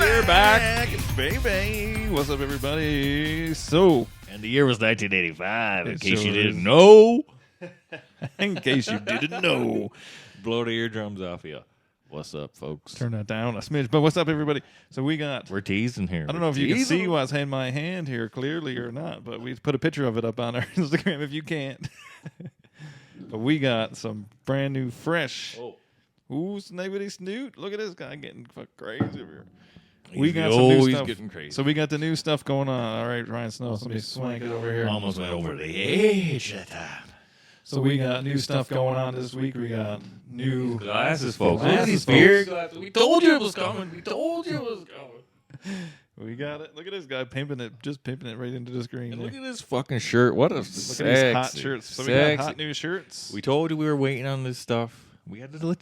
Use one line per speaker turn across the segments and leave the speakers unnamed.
We're back,
baby. What's up, everybody? So,
and the year was 1985. In
It
case you
sure
didn't
is.
know,
in case you didn't know,
blow the eardrums off you. What's up, folks?
turn that down a smidge. But what's up, everybody? So we got.
We're teasing here.
I don't know if you can see what's in my hand here clearly or not, but we put a picture of it up on our Instagram if you can't. But we got some brand new, fresh.
Oh,
Ooh, sniggity snoot. Look at this guy getting crazy over here.
he's
got some new
always
stuff.
getting crazy.
So we got the new stuff going on. All right, Ryan Snow. Somebody swank it over here.
Almost went over the edge that time.
So we got new stuff going on this week. We got new
Glasses, folks.
Glasses,
Look at these
folks.
beer glasses. We told you it was coming. We told you it was coming.
We got it. Look at this guy pimping it, just pimping it right into the screen.
And
there.
look at this fucking shirt. What a
Look
sexy,
at these hot shirts. So we got
sexy.
hot new shirts.
We told you we were waiting on this stuff. We had to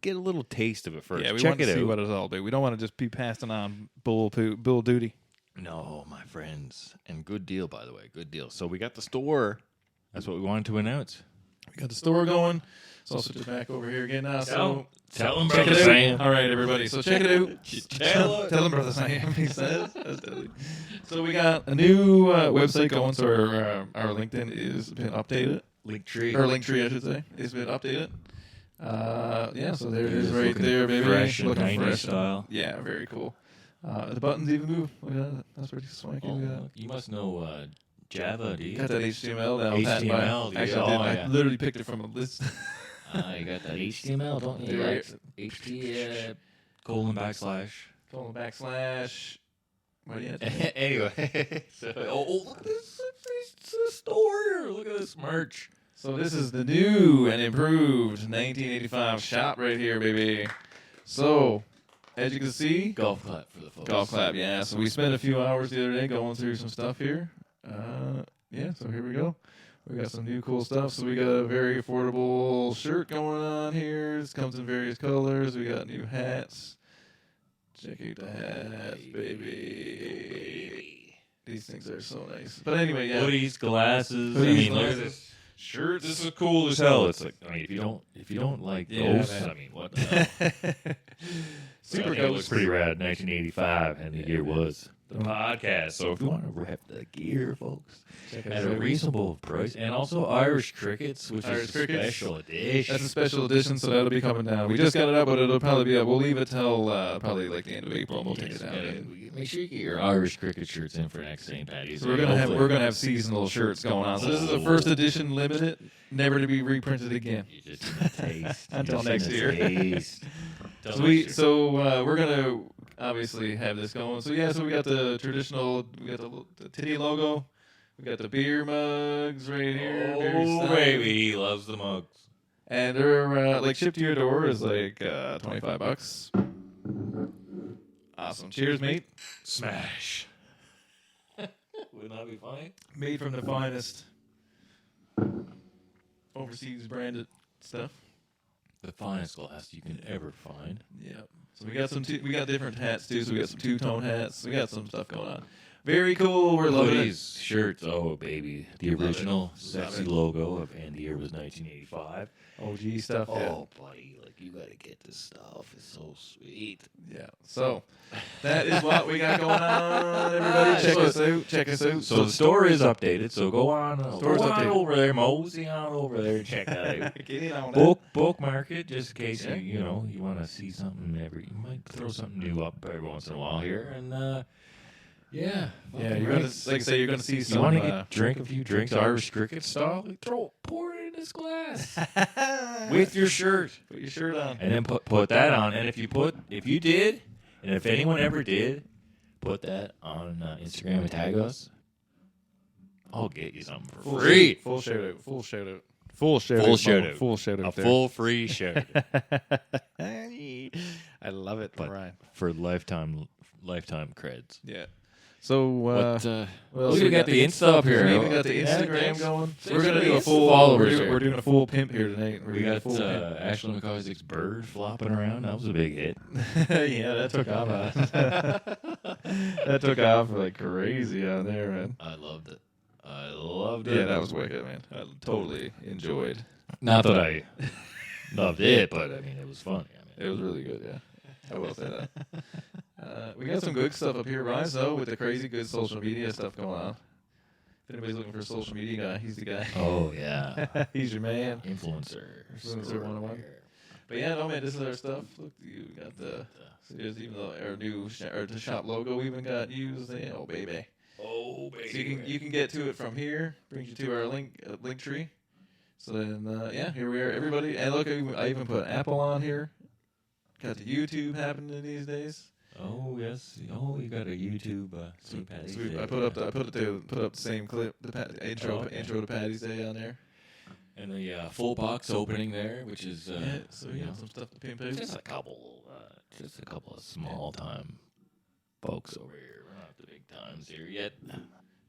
get a little taste of it first.
Yeah, we
Check
want to
it
see
out.
what it's all about. We don't want to just be passing on bull duty.
No, my friends. And good deal, by the way. Good deal. So we got the store. That's what we wanted to announce.
We got the store going. It's also just back over here again now. So
Tell them,
check
Brother
it out.
Sam.
All right, everybody. So check it out.
Tell
Tell them, Brother Sam. He says. That's deadly. So we got a new website going. So our LinkedIn is been updated.
Linktree.
Or Linktree, I should say. It's been updated. Yeah, so there it is right
Looking
there, baby.
fresh and
Looking
90s
fresh.
style.
Yeah, very cool. The buttons even move. Look at that. That's pretty swanky.
Oh,
Look at that.
you must know Java, do you?
Got that HTML down.
HTML,
pat by- Actually,
yeah.
I, did.
Oh,
I
yeah.
literally picked it from a list.
You got that HTML, don't you?
Yeah.
Like HT colon backslash.
Colon backslash. What do you have?
Anyway, so, look at this store. Look at this merch.
So this is the new and improved 1985 shop right here, baby. So, as you can see,
Golf clap for the folks.
golf clap, yeah. So we spent a few hours the other day going through some stuff here. Yeah, so here we go. We got some new cool stuff. So we got a very affordable shirt going on here. It comes in various colors. We got new hats. Check out the hats, baby. These things are so nice. But anyway, yeah.
Hoodies, glasses.
Hoodies,
I mean, look at
glasses.
this. Shirts. This is cool as hell. It's like, I mean, if you don't like
Yeah,
ghosts,
man.
I mean, what the hell?
Super
I think it
ghost.
looks pretty rad. 1985, and the
Yeah,
year
man.
was the podcast. So if you want to rep the gear, folks,
Check
at
us
a
out.
reasonable price, and also Irish Crickets, which
Irish
is a
Crickets.
special edition.
That's a special edition, so that'll be coming down. We just got it up, but it'll probably be up. We'll leave it till probably like the end of April, and we'll take it down.
Make sure you get your Irish Cricket shirts in for next St. Patty's.
So we're gonna have seasonal shirts going on. So this is a first edition limited, never to be reprinted again.
You just need a taste.
Until
You
next
just need a
year.
taste. Until
So
next year.
we're gonna obviously have this going. So yeah, so we got the traditional, we got the titty logo, we got the beer mugs right here. beer
Oh,
style.
baby, he loves the mugs.
And they're like shipped to your door is like $25. Awesome. Cheers, mate.
Smash. Wouldn't that be funny?
Made from the finest overseas branded stuff.
The finest glass you can ever find.
Yeah. So we got we got different hats too. So we got some two-tone hats. We got some stuff going on. Very cool. We're loving it.
Hoodies, shirts, oh baby. The
Love it.
original
Love
sexy
it.
logo of And the Year was 1985.
OG stuff.
Oh, buddy, like you gotta get this stuff. It's so sweet.
Yeah. So that is what we got going on. Everybody, check us out. Check us out.
So the store is updated. So go on,
Store's
go on
updated.
over there, mosey on over there, and check that out.
Get in on that.
Bookmark it just in case
Yeah.
you know you want to see something you might throw something new up every once in a while here and yeah
Yeah, you're gonna like I say you're gonna see
you
some.
want to drink a few drinks Irish Cricket style, pour it in this glass with your shirt
put your shirt on.
and then put that on. And if you did, and if anyone ever did, put that on Instagram and tag us. I'll get you something for free.
Full shout out. Full shout out. Full shout
Full
out.
shout
Mama.
out.
Full shout out.
A
there.
full free shirt
I love it,
But-
Ryan.
for lifetime creds.
Yeah. So
What
what
else
we
we got the Insta up here.
We got the
Yeah,
Instagram
thanks.
going.
Thanks
We're gonna
for
do
the
a
Insta
full
followers
We're
here.
doing a full pimp here tonight.
We got Ashley McCoy's bird flopping around. That was a big hit.
yeah, that took off. That took off like crazy on there, man.
I loved it. it.
Yeah, that was wicked, man. I totally enjoyed.
Not that I loved it, but I mean, it was funny. I mean,
It was really good. Yeah, I will say that. We got some good stuff up here, Ryan. So with the crazy good social media stuff going on. If anybody's looking for a social media guy, he's the guy.
Oh yeah,
He's your man.
influencer.
Influencer 101. But yeah, no man, this is our stuff. Look, you got the there's even our new the shop logo we even got used. Yeah, oh baby.
Oh baby.
So you can get to it from here. Brings you to our link tree. So then yeah, here we are, everybody. And look, I even put Apple on here. Got the YouTube happening these days.
Oh yes. Oh, you got a YouTube. St. Patty's Day.
I put up the same clip, the intro to Patty's Day on there.
And the full box opening there, which is
Yeah, so
you
yeah,
know,
some stuff to pimp
just a couple of small time folks over here. We're not the big times here yet.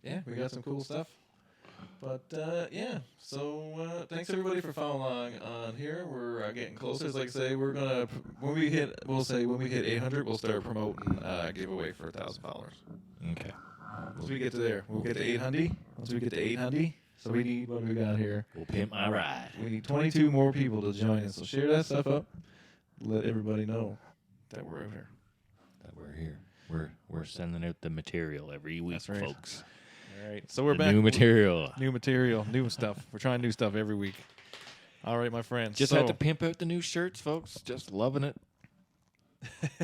Yeah, we got some cool stuff. But yeah, so thanks everybody for following along on here. We're getting closer. Like I say, we're gonna when we hit 800, we'll start promoting giveaway for 1,000 followers.
Okay.
Once we get to there, we'll get to 800. Once we get to 800, so we need what do we got here?
We'll pimp my ride.
We need 22 more people to join us. So share that stuff up. Let everybody know that we're out here.
That we're here. We're sending out the material every week,
That's right.
folks.
All right, so we're
The
back.
new material.
New material, new stuff. We're trying new stuff every week. All right, my friends.
Just
so,
had to pimp out the new shirts, folks. Just loving it.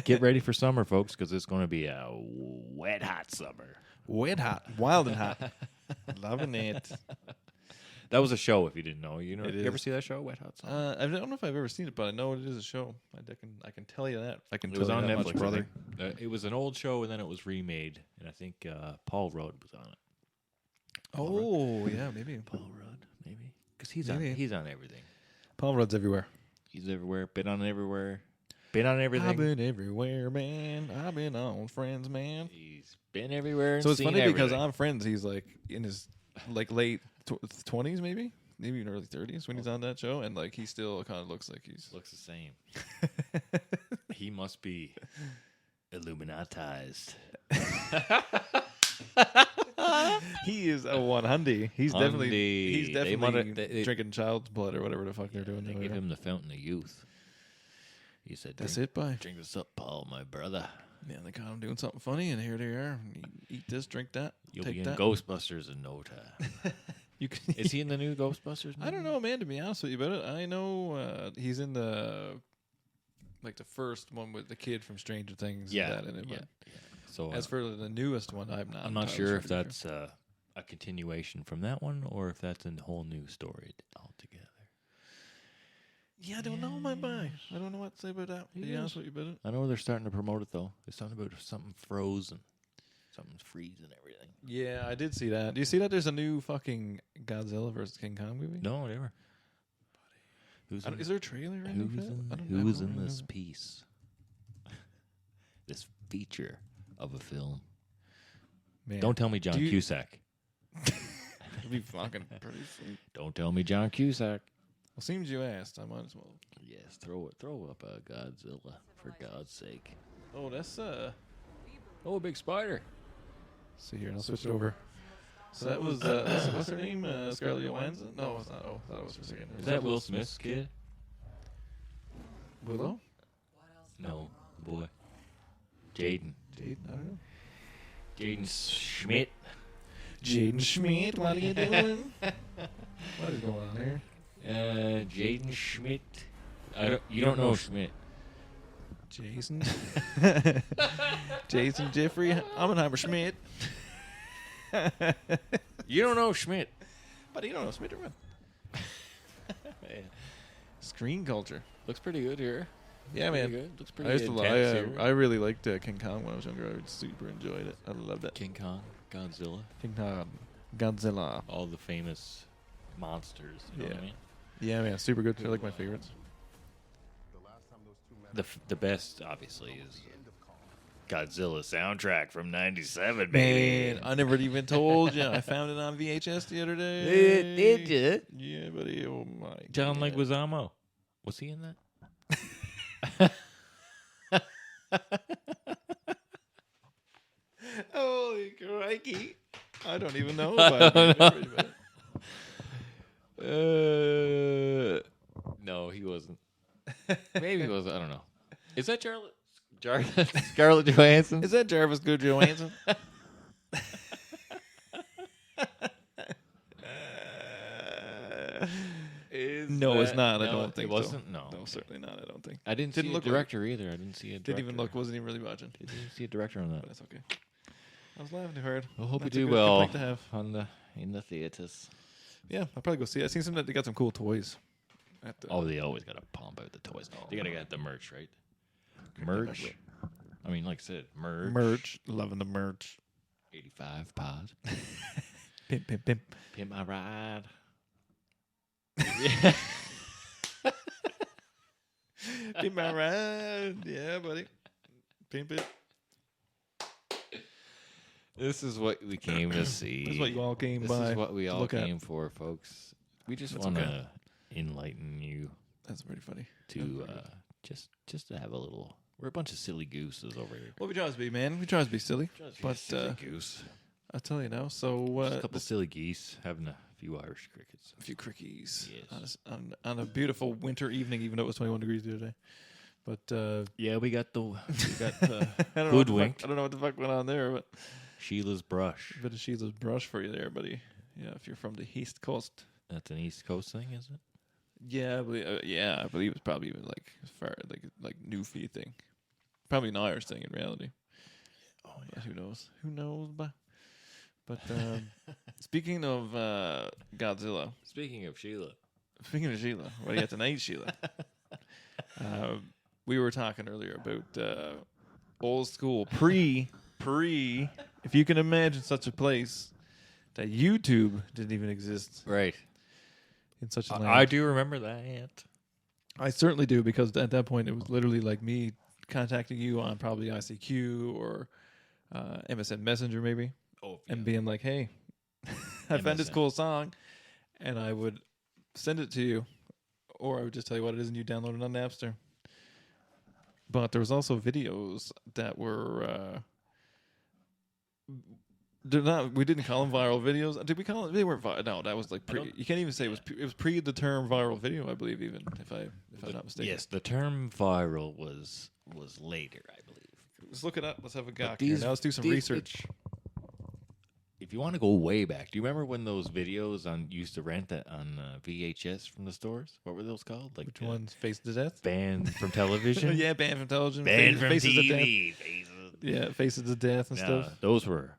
Get ready for summer, folks, because it's going to be a wet, hot summer.
wet hot, wild and hot. Loving it.
That was a show, if you didn't know. You
It
ever
is.
see that show, Wet Hot Summer?
I don't know if I've ever seen it, but I know it is a show. I can tell you that. I can
It
tell
was
you
on
that
Netflix,
much, brother.
It was an old show, and then it was remade, and I think Paul Rudd was on it.
Oh yeah, maybe.
Paul Rudd, maybe, because he's
Maybe.
on everything.
Paul Rudd's everywhere.
He's everywhere. Been on everywhere. Been on everything.
I've been everywhere, man. I've been on Friends, man.
He's been everywhere. And
So it's
seen
funny because
everything.
on Friends, he's like in his like late 20s, maybe even early 30s when he's on that show, and like he still kind of looks like he's.
looks the same. He must be Illuminatized.
He is a 100. He's definitely
They might-
drinking child's blood or whatever the fuck they're doing.
They
over
give
there.
him the fountain of youth. He said,
That's
drink,
it, bye.
Drink this up, Paul, my brother.
Yeah, they caught him doing something funny, and here they are. Eat this, drink that,
You'll
take
be in
that.
Ghostbusters in no time.
You can.
Is he in the new Ghostbusters?
I don't know, man. To be honest with you about it, I know he's in the the first one with the kid from Stranger Things.
Yeah,
and that in it,
yeah.
but
So
as for the newest one, I'm not.
I'm not
entirely
sure if
to be fair.
that's a continuation from that one or if that's a whole new story altogether.
Yeah, I don't know, my boy. I don't know what to say about that. To be honest with you about it.
I know they're starting to promote it though. There's something about something frozen, something's freezing everything.
Yeah, I did see that. Do you see that? There's a new fucking Godzilla versus King Kong movie.
No, never. Who's in,
Is there a trailer? Or anything for that?
who's in this piece? This feature of a film.
Man,
Don't tell me John
Do you-
Cusack.
it'd be fucking pretty sweet.
Don't tell me John Cusack.
Well, seems you asked. I might as well.
Yes, throw up a Godzilla for God's sake.
Oh, that's
Oh, a big spider.
See here, I'll switch it over. So that was what's her name? Scarlett Johansson? No, it's not. Oh, that was for a second.
Is that Will Smith's kid?
Willow?
No, the boy. Jaden.
Jaden? I don't know.
Jaden Schmidt.
Jaden Schmidt, what are you doing? What is going on here?
Jaden Schmidt. You don't know Schmidt.
Jason? Jason Jeffrey Oppenheimer Schmidt.
You don't know Schmidt.
But you don't know Schmidt or what? Screen culture.
Looks pretty good here.
Yeah, man.
Good. Looks
I
pretty
used to
intense
li-
here.
I really liked King Kong when I was younger. I super enjoyed it. I loved it.
King Kong, Godzilla,
King Kong, Godzilla.
all the famous monsters. You know what I
Yeah.
mean?
Yeah, man, super good. They're like my favorites.
The best, obviously, is Godzilla soundtrack from '97, baby.
Man, I never even told you. I found it on VHS the other day.
Did you?
Yeah, buddy. Oh my.
John
God.
Leguizamo. Was he in that?
Holy crikey! I don't even know.
I don't
About it.
No, he wasn't. Maybe he was. I don't know. Is that Scarlett Johansson.
Is that Jarvis Good Johansson? No, it's not. I don't think
it wasn't.
so.
No,
No, certainly not. I don't think.
I didn't
Didn't
see
look
a director either. I didn't see a director.
Didn't even look. Wasn't even really watching.
Didn't see a director on that.
But that's okay. I was laughing too hard.
I hope
That's
you
a
do
good
well
complaint to have.
in the theaters.
Yeah, I'll probably go see it. I seen some that they got some cool toys. At the,
Oh, they always gotta pump out the toys. They gotta get the merch, right? Merch. I mean, like I said, merch.
Loving the merch.
85 pod.
Pimp, pimp, pimp.
Pimp my ride.
Pimp my ride. Yeah, buddy. Pimp it.
This is what we came to see.
This is what you all came
This
by.
is what we
to
all
look at.
came for, folks. We just
That's
want to
okay.
enlighten you
That's pretty funny.
to just to have a little. We're a bunch of silly gooses over here.
Well, we try to be, man. We try to be silly. But
silly goose.
I'll tell you now. So
Just a couple silly geese having a few Irish crickets.
a few crickies
Yes.
on a beautiful winter evening, even though it was 21 degrees the other day. But
Yeah, we got
I don't know what the
hoodwinked.
fuck- I don't know what the fuck went on there, but
Sheila's brush.
a bit of Sheila's brush for you there, buddy. Yeah, if you're from the East Coast.
That's an East Coast thing, is it?
Yeah, I believe it's probably even like as far like Newfie thing. Probably an Irish thing in reality.
Oh
But who knows? Who knows? But speaking of Godzilla,
Speaking of Sheila,
speaking of Sheila, what do you got tonight, Sheila? We were talking earlier about old school pre. If you can imagine such a place, that YouTube didn't even exist
right?
in such a land.
I do remember that.
I certainly do, because at that point it was literally like me contacting you on probably ICQ or MSN Messenger maybe,
Oh,
and being like, "Hey, I found this
MSN.
cool song," and I would send it to you, or I would just tell you what it is and you download it on Napster. But there was also videos that were they're not. We didn't call them viral videos. Did we call it? They weren't. No, that was like pre. You can't even say it was. It was pre the term viral video, I believe. Even if I'm not mistaken.
Yes, the term viral was later, I believe.
Let's look it up. Let's have a gawk
these-
here. Now let's do some
these-
research.
If you want to go way back, do you remember when those videos you used to rent that on VHS from the stores? What were those called? Like
Which one's Face to Death?
Banned from television.
Yeah, banned from television.
Banned from
Faces of Death.
TV. Faces.
Yeah, Faces of Death and
Nah,
stuff.
those were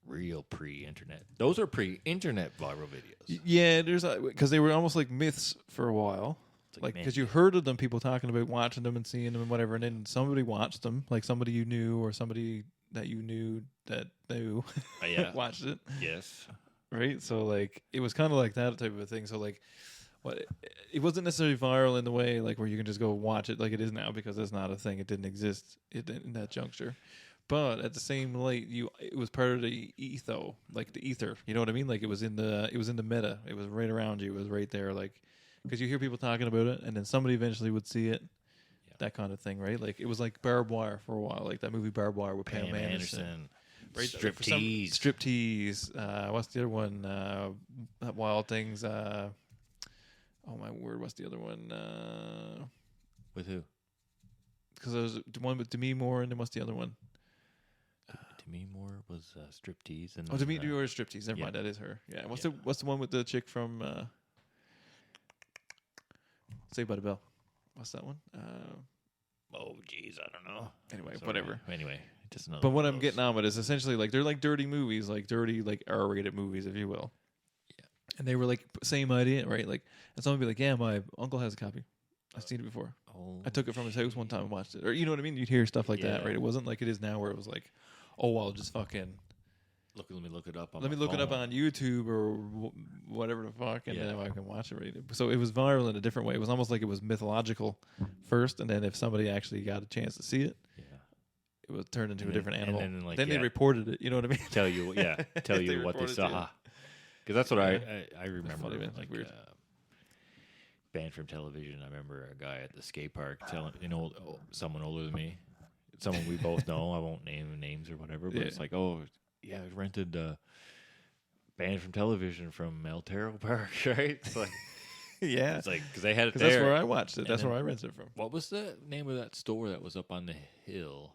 real pre-internet. Those are pre-internet viral videos.
Yeah, there's because they were almost like myths for a while.
It's
Like
man,
because you heard of them, people talking about watching them and seeing them and whatever, and then somebody watched them, like somebody you knew or somebody that you knew that knew
yeah,
watched it,
yes,
right? So like it was kind of like that type of a thing. So like, what it wasn't necessarily viral in the way like where you can just go watch it like it is now, because it's not a thing. It didn't exist in that juncture. But at the same light, it was part of the like the ether. You know what I mean? Like it was in the meta. It was right around you. It was right there. Like because you hear people talking about it, and then somebody eventually would see it.
Yeah.
That kind of thing, right? Like it was like Barbed Wire for a while, like that movie Barbed Wire with Pam Anderson. Right?
Striptease.
Striptease. What's the other one? Wild Things. Oh my word! What's the other one?
With who?
Because there was the one with Demi Moore, and then what's the other one?
Demi Moore was Striptease, and
Oh,
then,
Demi Moore is Striptease. Never
yeah.
mind, that is her. Yeah. What's
Yeah.
the one with the chick from Saved by the Bell? What's that one?
Oh, jeez, I don't know.
Anyway,
Sorry.
whatever.
Anyway, just another.
But
one
what
of
I'm
those.
getting on with is essentially like they're like dirty movies, like dirty like R-rated movies, if you will.
Yeah.
And they were like same idea, right? Like, and someone would be like, "Yeah, my uncle has a copy. I've seen it before.
Oh,
I took it from his house one time and watched it." Or you know what I mean? You'd hear stuff like that,
Yeah.
right? It wasn't like it is now, where it was like, "Oh, I'll just fucking
let me look it up. On
let me
my
look it up
phone.
on YouTube or whatever the fuck, and
Yeah.
then I can watch it." Right? So it was viral in a different way. It was almost like it was mythological first, and then if somebody actually got a chance to see it,
Yeah.
it was turned into
And
a
then-
different
and
animal.
then, like,
they
yeah.
reported it. You know what I mean?
Tell you, yeah, tell
They
you what they
reported to you.
saw. Because that's what
Yeah.
I remember.
funny, man.
Like
Weird.
banned from television. I remember a guy at the skate park telling someone older than me, someone we both know. I won't name names or whatever, but
Yeah.
it's like, oh yeah, I rented banned from television from El Taro Park, right? It's like
Yeah,
It's like because they had it
because
there.
that's where I watched it.
And
That's
then-
where I rented it from.
What was the name of that store that was up on the hill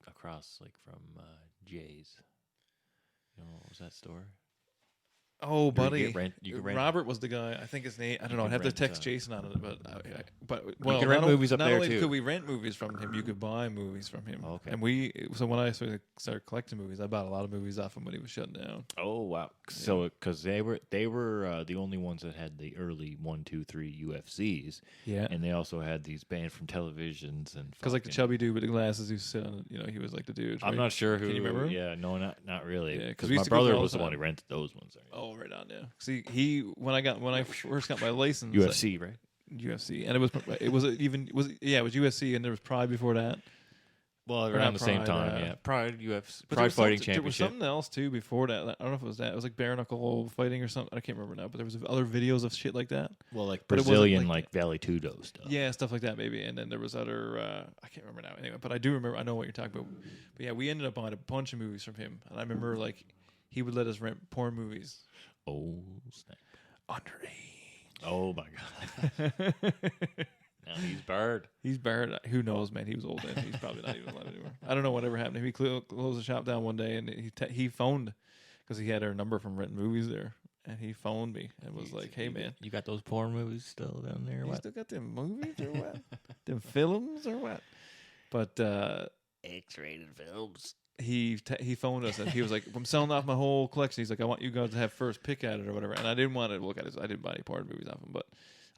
across like from Jay's? You know, what was that store?
Oh,
Where
buddy,
you could rent.
Robert was the guy. I think his name. I don't know.
You
I'd have
could
to text
rent,
Jason on it, but well,
can rent
not
movies up
not
there,
only
too.
could we rent movies from him, you could buy movies from him.
Okay.
And so when I started collecting movies, I bought a lot of movies off him when he was shutting down.
Oh wow! So because they were the only ones that had the early 1, 2, 3 UFCs,
Yeah.
and they also had these banned from televisions and
Because like the
fucking-
chubby dude with the glasses who sit on, he was like the dude.
I'm
right?
not sure who.
Can you remember him?
Yeah, no, not really.
Yeah, 'cause
because
we
my
used to go there
brother
all
was
the
the one
time.
who rented those ones.
Oh, right on, yeah. See, when I first got my license,
UFC, right?
UFC, and it was USC, and there was Pride before that.
Well,
Or
around
not
the same
Pride,
time, yeah. Pride UFC,
But there
Pride
was
Fighting
something- There was
Championship.
something else too before that. I don't know if it was that. It was like bare knuckle fighting or something. I can't remember now. But there was other videos of shit like that.
Well, like
But it wasn't
Brazilian,
like-
like Valley Tudo stuff.
Yeah, stuff like that maybe. And then there was other. I can't remember now. Anyway, but I do remember. I know what you're talking about. But yeah, we ended up buying a bunch of movies from him, and I remember like he would let us rent porn movies.
Oh snap!
Underage.
Oh my god! Now he's barred.
He's barred. Who knows, man? He was old then. He's probably not even allowed anymore. I don't know whatever happened to him. He closed the shop down one day, and he phoned because he had our number from renting movies there, and he phoned me and was like, "Hey, man,
You got those porn movies still down there?
you
What?
still got them movies or what? Them films or what?" But
X-rated films.
he phoned us and he was like, "I'm selling off my whole collection." He's like, "I want you guys to have first pick at it or whatever." And I didn't want to look at it. So I didn't buy any porn movies off him, but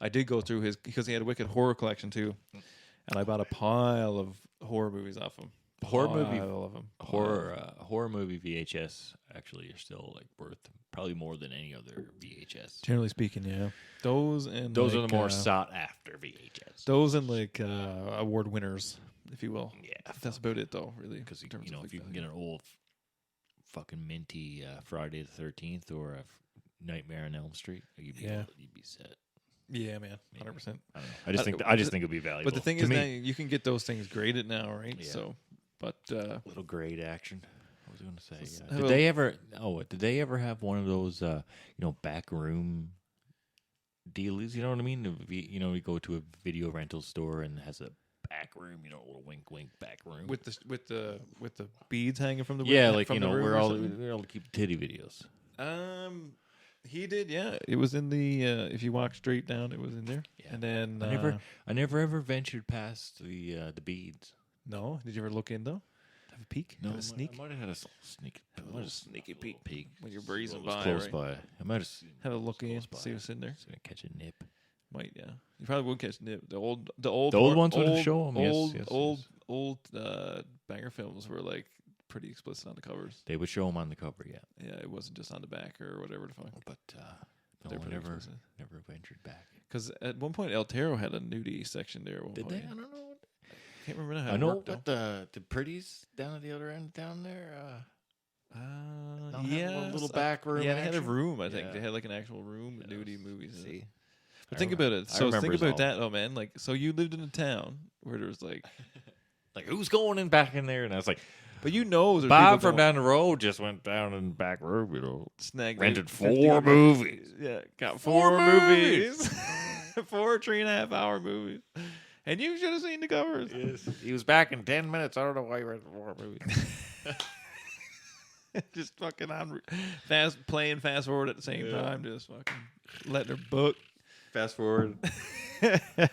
I did go through his because he had a wicked horror collection too, and I bought a pile of horror movies off him.
Horror movie-
Pile of them.
Horror movie VHS actually are still like worth probably more than any other VHS.
Generally speaking, yeah. Those and
Those
like,
are the more sought after VHS.
those and like award winners, if you will.
Yeah,
That's about it though, really.
because
in terms
you know
of,
if
like,
you can
value.
get an old fucking minty Friday the 13th or a Nightmare on Elm Street, you'd be
Yeah.
you'd be set.
Yeah, man,
Yeah.
100%.
I don't know. I just think
but
I just
the-
think it'd be valuable.
But the thing
to
is,
me.
now you can get those things graded now, right?
Yeah.
So, but
Little grade action. What was I going to say?
So-
Did they ever? Oh, did they ever have one of those? Back room dealies. You know what I mean? You go to a video rental store and it has a back room. A little wink, wink back room.
with the beads hanging from the
yeah,
win-
like
from the room
where
or
all
something?
where all the keep titty videos.
He did, yeah. It was in the if you walk straight down, it was in there.
Yeah.
And then
I never ever ventured past the beads.
no, did you ever look in though? Have a peek?
No,
Have a sneak?
I might have had a sneak. I might have
sneaky
peek.
when you're
See
breezing
what was
by,
close
right?
by. I might have
Have a look in,
close by.
see what's in there.
Just gonna catch a nip.
Might, yeah. You probably would catch nip. The old
The old ones would
old,
show 'em, yes,
Old
yes,
old
yes.
old banger films were like pretty explicit on the covers.
They would show them on the cover, yeah.
Yeah, it wasn't just on the back or whatever the fuck.
But no,
They're
I
pretty
never
explicit.
ventured back.
Because at one point, El Taro had a nudie section there. At one
Did they?
point.
I don't know.
Can't remember how
I
it
know
worked, though.
what the pretties down at the other end down there. Don't have a
yeah,
little back room.
Yeah, they had a
action?
room. I think
Yeah.
they had like an actual room with
Yeah,
nudie movies. In it.
See,
But
I
think
remember-
about it.
I
So
remember
think
his
about
all.
that, oh man. Like, so you lived in a town where there was like,
Like who's going in back in there? And I was like,
but you know, there's
Bob
people
from down the road just went down in the back room.
snagged
rented
like
4
50
movies.
Yeah, got
Four
four
movies.
movies. 4 3.5 hour movies. And you should have seen the covers.
Yes. He was back in 10 minutes. I don't know why he rented 4 movies.
Just fucking on playing fast forward at the same
Yeah.
time, just fucking letting her book.
Fast forward.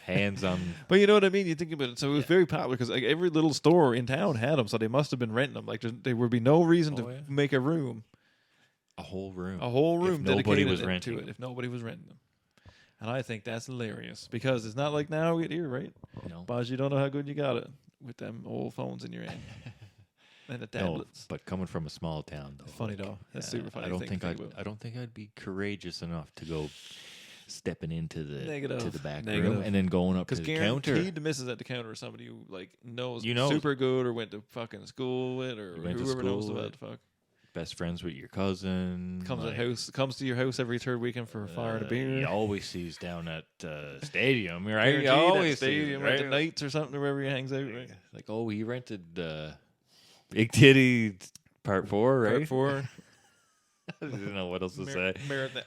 Hands on.
But you know what I mean? You think about it. So it was very popular because like every little store in town had them, so they must have been renting them. Like there would be no reason
Oh,
to
yeah.
make a room,
A whole room.
a whole room
nobody
dedicated
was
to
renting
it
them.
if nobody was renting them. And I think that's hilarious because it's not like now here, right?
No.
Boz, you don't know how good you got it with them old phones in your hand and the
No,
tablets.
but coming from a small town, though,
It's funny though. That's super funny.
I don't
thing
think
to
I'd.
about.
I don't think I'd be courageous enough to go stepping into the
Negative.
to the back
Negative.
room and then going up to
Because
the counter.
guaranteed the missus at the counter is somebody who like knows
You know.
super good or went to fucking school with or
You went to
whoever knows
school
about
with.
the fuck.
Best friends with your cousin.
Comes to your house every third weekend for a fire and a beer.
You always sees down at stadium, right?
Guaranteed
You
at the
always
stadium
sees,
at the
right?
nights or something, or wherever he hangs out. Right?
Like, oh, he rented Big Titty Part 4, right?
Part 4.
I didn't know what else to say.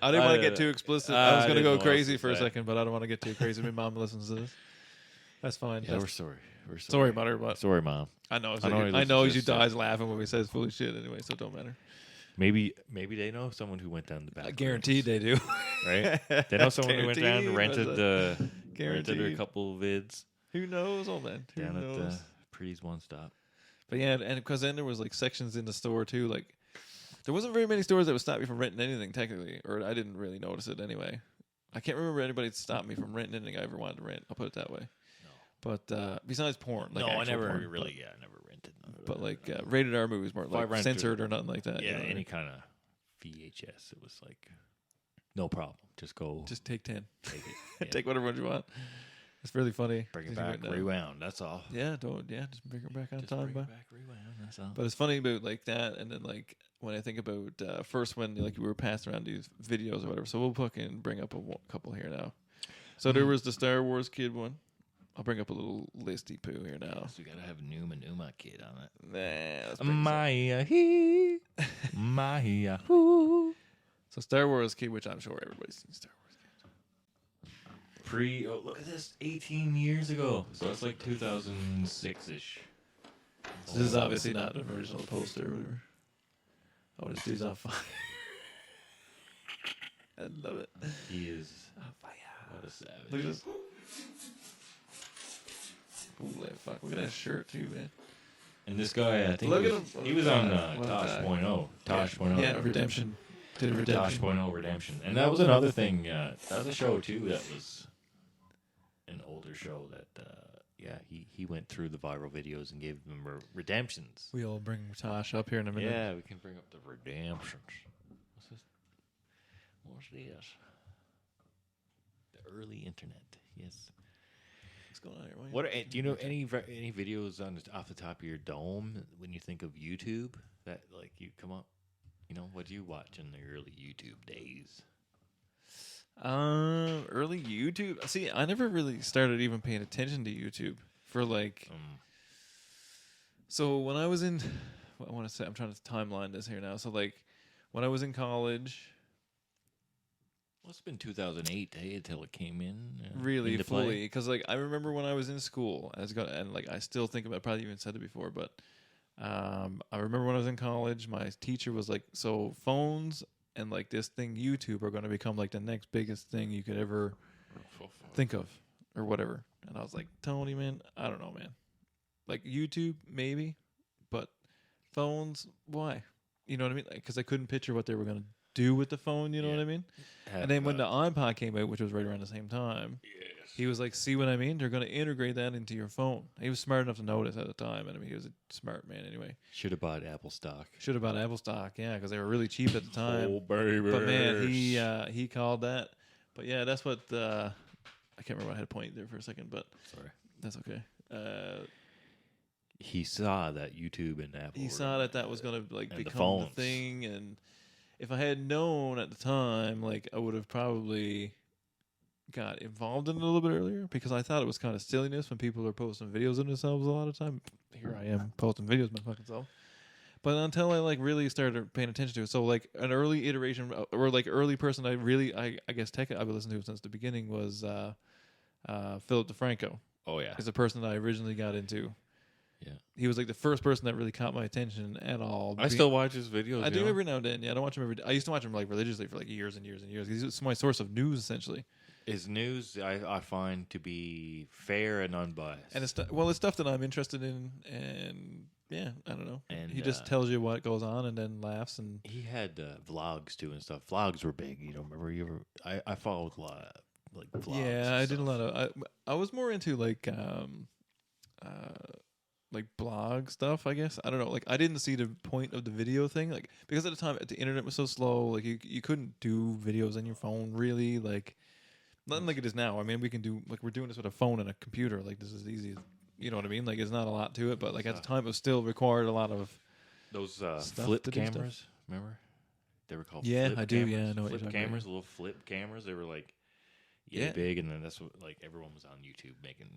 I didn't want to get too explicit. I was going to
didn't
go
know what
crazy
else to
for a
say.
second, but I don't want to get too crazy. My mom listens to this. That's fine.
Yeah, we're sorry. We're sorry.
Sorry about her, but
Sorry, Mom.
I know.
I know he
I know
listens
she
to this,
dies laughing when we say foolish shit anyway, so it don't matter.
Maybe they know someone who went down the back.
I guarantee they do.
Right? They know someone who went down and rented her a
Guaranteed.
couple vids
Who knows? Oh man, who
down
knows?
at the Pretty's One Stop.
But yeah, and because then there was like sections in the store too. Like there wasn't very many stores that would stop you from renting anything technically, or I didn't really notice it anyway. I can't remember anybody stopped me from renting anything I ever wanted to rent. I'll put it that way.
No.
But besides porn, like
no, I
actual
never
porn,
really. Yeah, I never rented.
But like rated R movies weren't
If I
like
rented-
censored or nothing like that.
yeah,
you know what I
any
mean?
kind of VHS. It was like no problem. Just go
Just take 10.
take it. Yeah.
Take whatever one you want. It's really funny.
Bring it
Because you
back,
went down.
rewound. That's all.
Yeah, just bring it back on
Just
time,
bring
bud.
it back, rewound. That's all.
But it's funny about like that, and then like when I think about first when like we were passing around these videos or whatever. So we'll fucking bring up a couple here now. So there was the Star Wars kid one. I'll bring up a little listy poo here now.
So you gotta have Numa kid on it.
Nah, let's bring this up.
Maya he, Maya who.
So Star Wars kid, which I'm sure everybody's seen Star Wars kid.
Oh, look at this, 18 years ago. So that's like 2006-ish.
This is obviously not an original poster or whatever. Oh, this dude's on fire. I love it.
He is.
On fire.
What a savage.
Look at this. Ooh, fuck. Look at that shirt too, man.
And this guy, I think
Look
he
at
was,
him.
he was on
What a
Tosh
guy.
Point oh. Tosh Point oh.
Yeah, Redemption. Did Redemption.
Tosh.0 Redemption. And that was another thing. That was a show, too, that was an older show that, he went through the viral videos and gave them redemptions.
We'll bring Tosh up here in a minute.
Yeah, we can bring up the redemptions. What's this? What's this? The early internet. Yes.
What's going on here?
What do you know any videos off the top of your dome when you think of YouTube that like you come up? You know, what do you watch in the early YouTube days?
Early YouTube. See, I never really started even paying attention to YouTube for like. So when I was in, I want to say I'm trying to timeline this here now. So like, when I was in college,
Well, it's been 2008 until it came in.
really
into
fully,
play.
because like I remember when I was in school, and like I still think about. I probably even said it before, but I remember when I was in college, my teacher was like, "So phones and like this thing YouTube are going to become like the next biggest thing you could ever think of, or whatever." And I was like, "Tony, man, I don't know, man. Like YouTube, maybe, but phones, why? You know what I mean? Because I couldn't picture what they were going to do with the phone. You know
Yeah.
what I mean?" And then when the iPod came out, which was right around the same time, he was like, "See what I mean? They're going to integrate that into your phone." He was smart enough to notice at the time, and I mean, he was a smart man anyway.
Should have bought Apple stock.
Should have bought Apple stock, yeah, because they were really cheap at the time.
Oh, baby.
But man, he called that. But yeah, that's what I can't remember. I had a point there for a second, but
Sorry.
that's okay.
He saw that YouTube and Apple.
He
were-
saw that was going to like
and the
become the
phones.
thing, and if I had known at the time, like I would have probably got involved in it a little bit earlier, because I thought it was kind of silliness when people are posting videos of themselves a lot of time. Here I am posting videos of my fucking self. But until I like really started paying attention to it, so like an early iteration or like early person I guess tech I've been listening to since the beginning was Philip DeFranco.
Oh, yeah.
Is the person that I originally got into.
Yeah.
He was like the first person that really caught my attention at all.
I still watch his videos.
I do
you know?
every now and then. Yeah, I don't watch him every day. I used to watch him like religiously for like years and years and years. He's my source of news essentially.
His news, I find to be fair and unbiased.
And it's stuff that I'm interested in, and yeah, I don't know.
And,
he just tells you what goes on and then laughs. And
he had vlogs too and stuff. Vlogs were big. You know, remember you ever? I followed a lot of like vlogs.
yeah,
and
I did a
stuff.
lot of. I was more into like blog stuff, I guess. I don't know. Like I didn't see the point of the video thing, like because at the time the internet was so slow. Like you couldn't do videos on your phone really. Like nothing like it is now. I mean, we can do like we're doing this with a phone and a computer. Like this is easy. You know what I mean? Like it's not a lot to it, but like at the time it was still required a lot of.
Those
Stuff
flip
to do stuff.
cameras. Remember? They were called.
Yeah,
flip
I do,
Cameras.
yeah, I know what you're
flip
talking
cameras, little flip cameras. They were like,
Yeah.
big, and then that's what like everyone was on YouTube making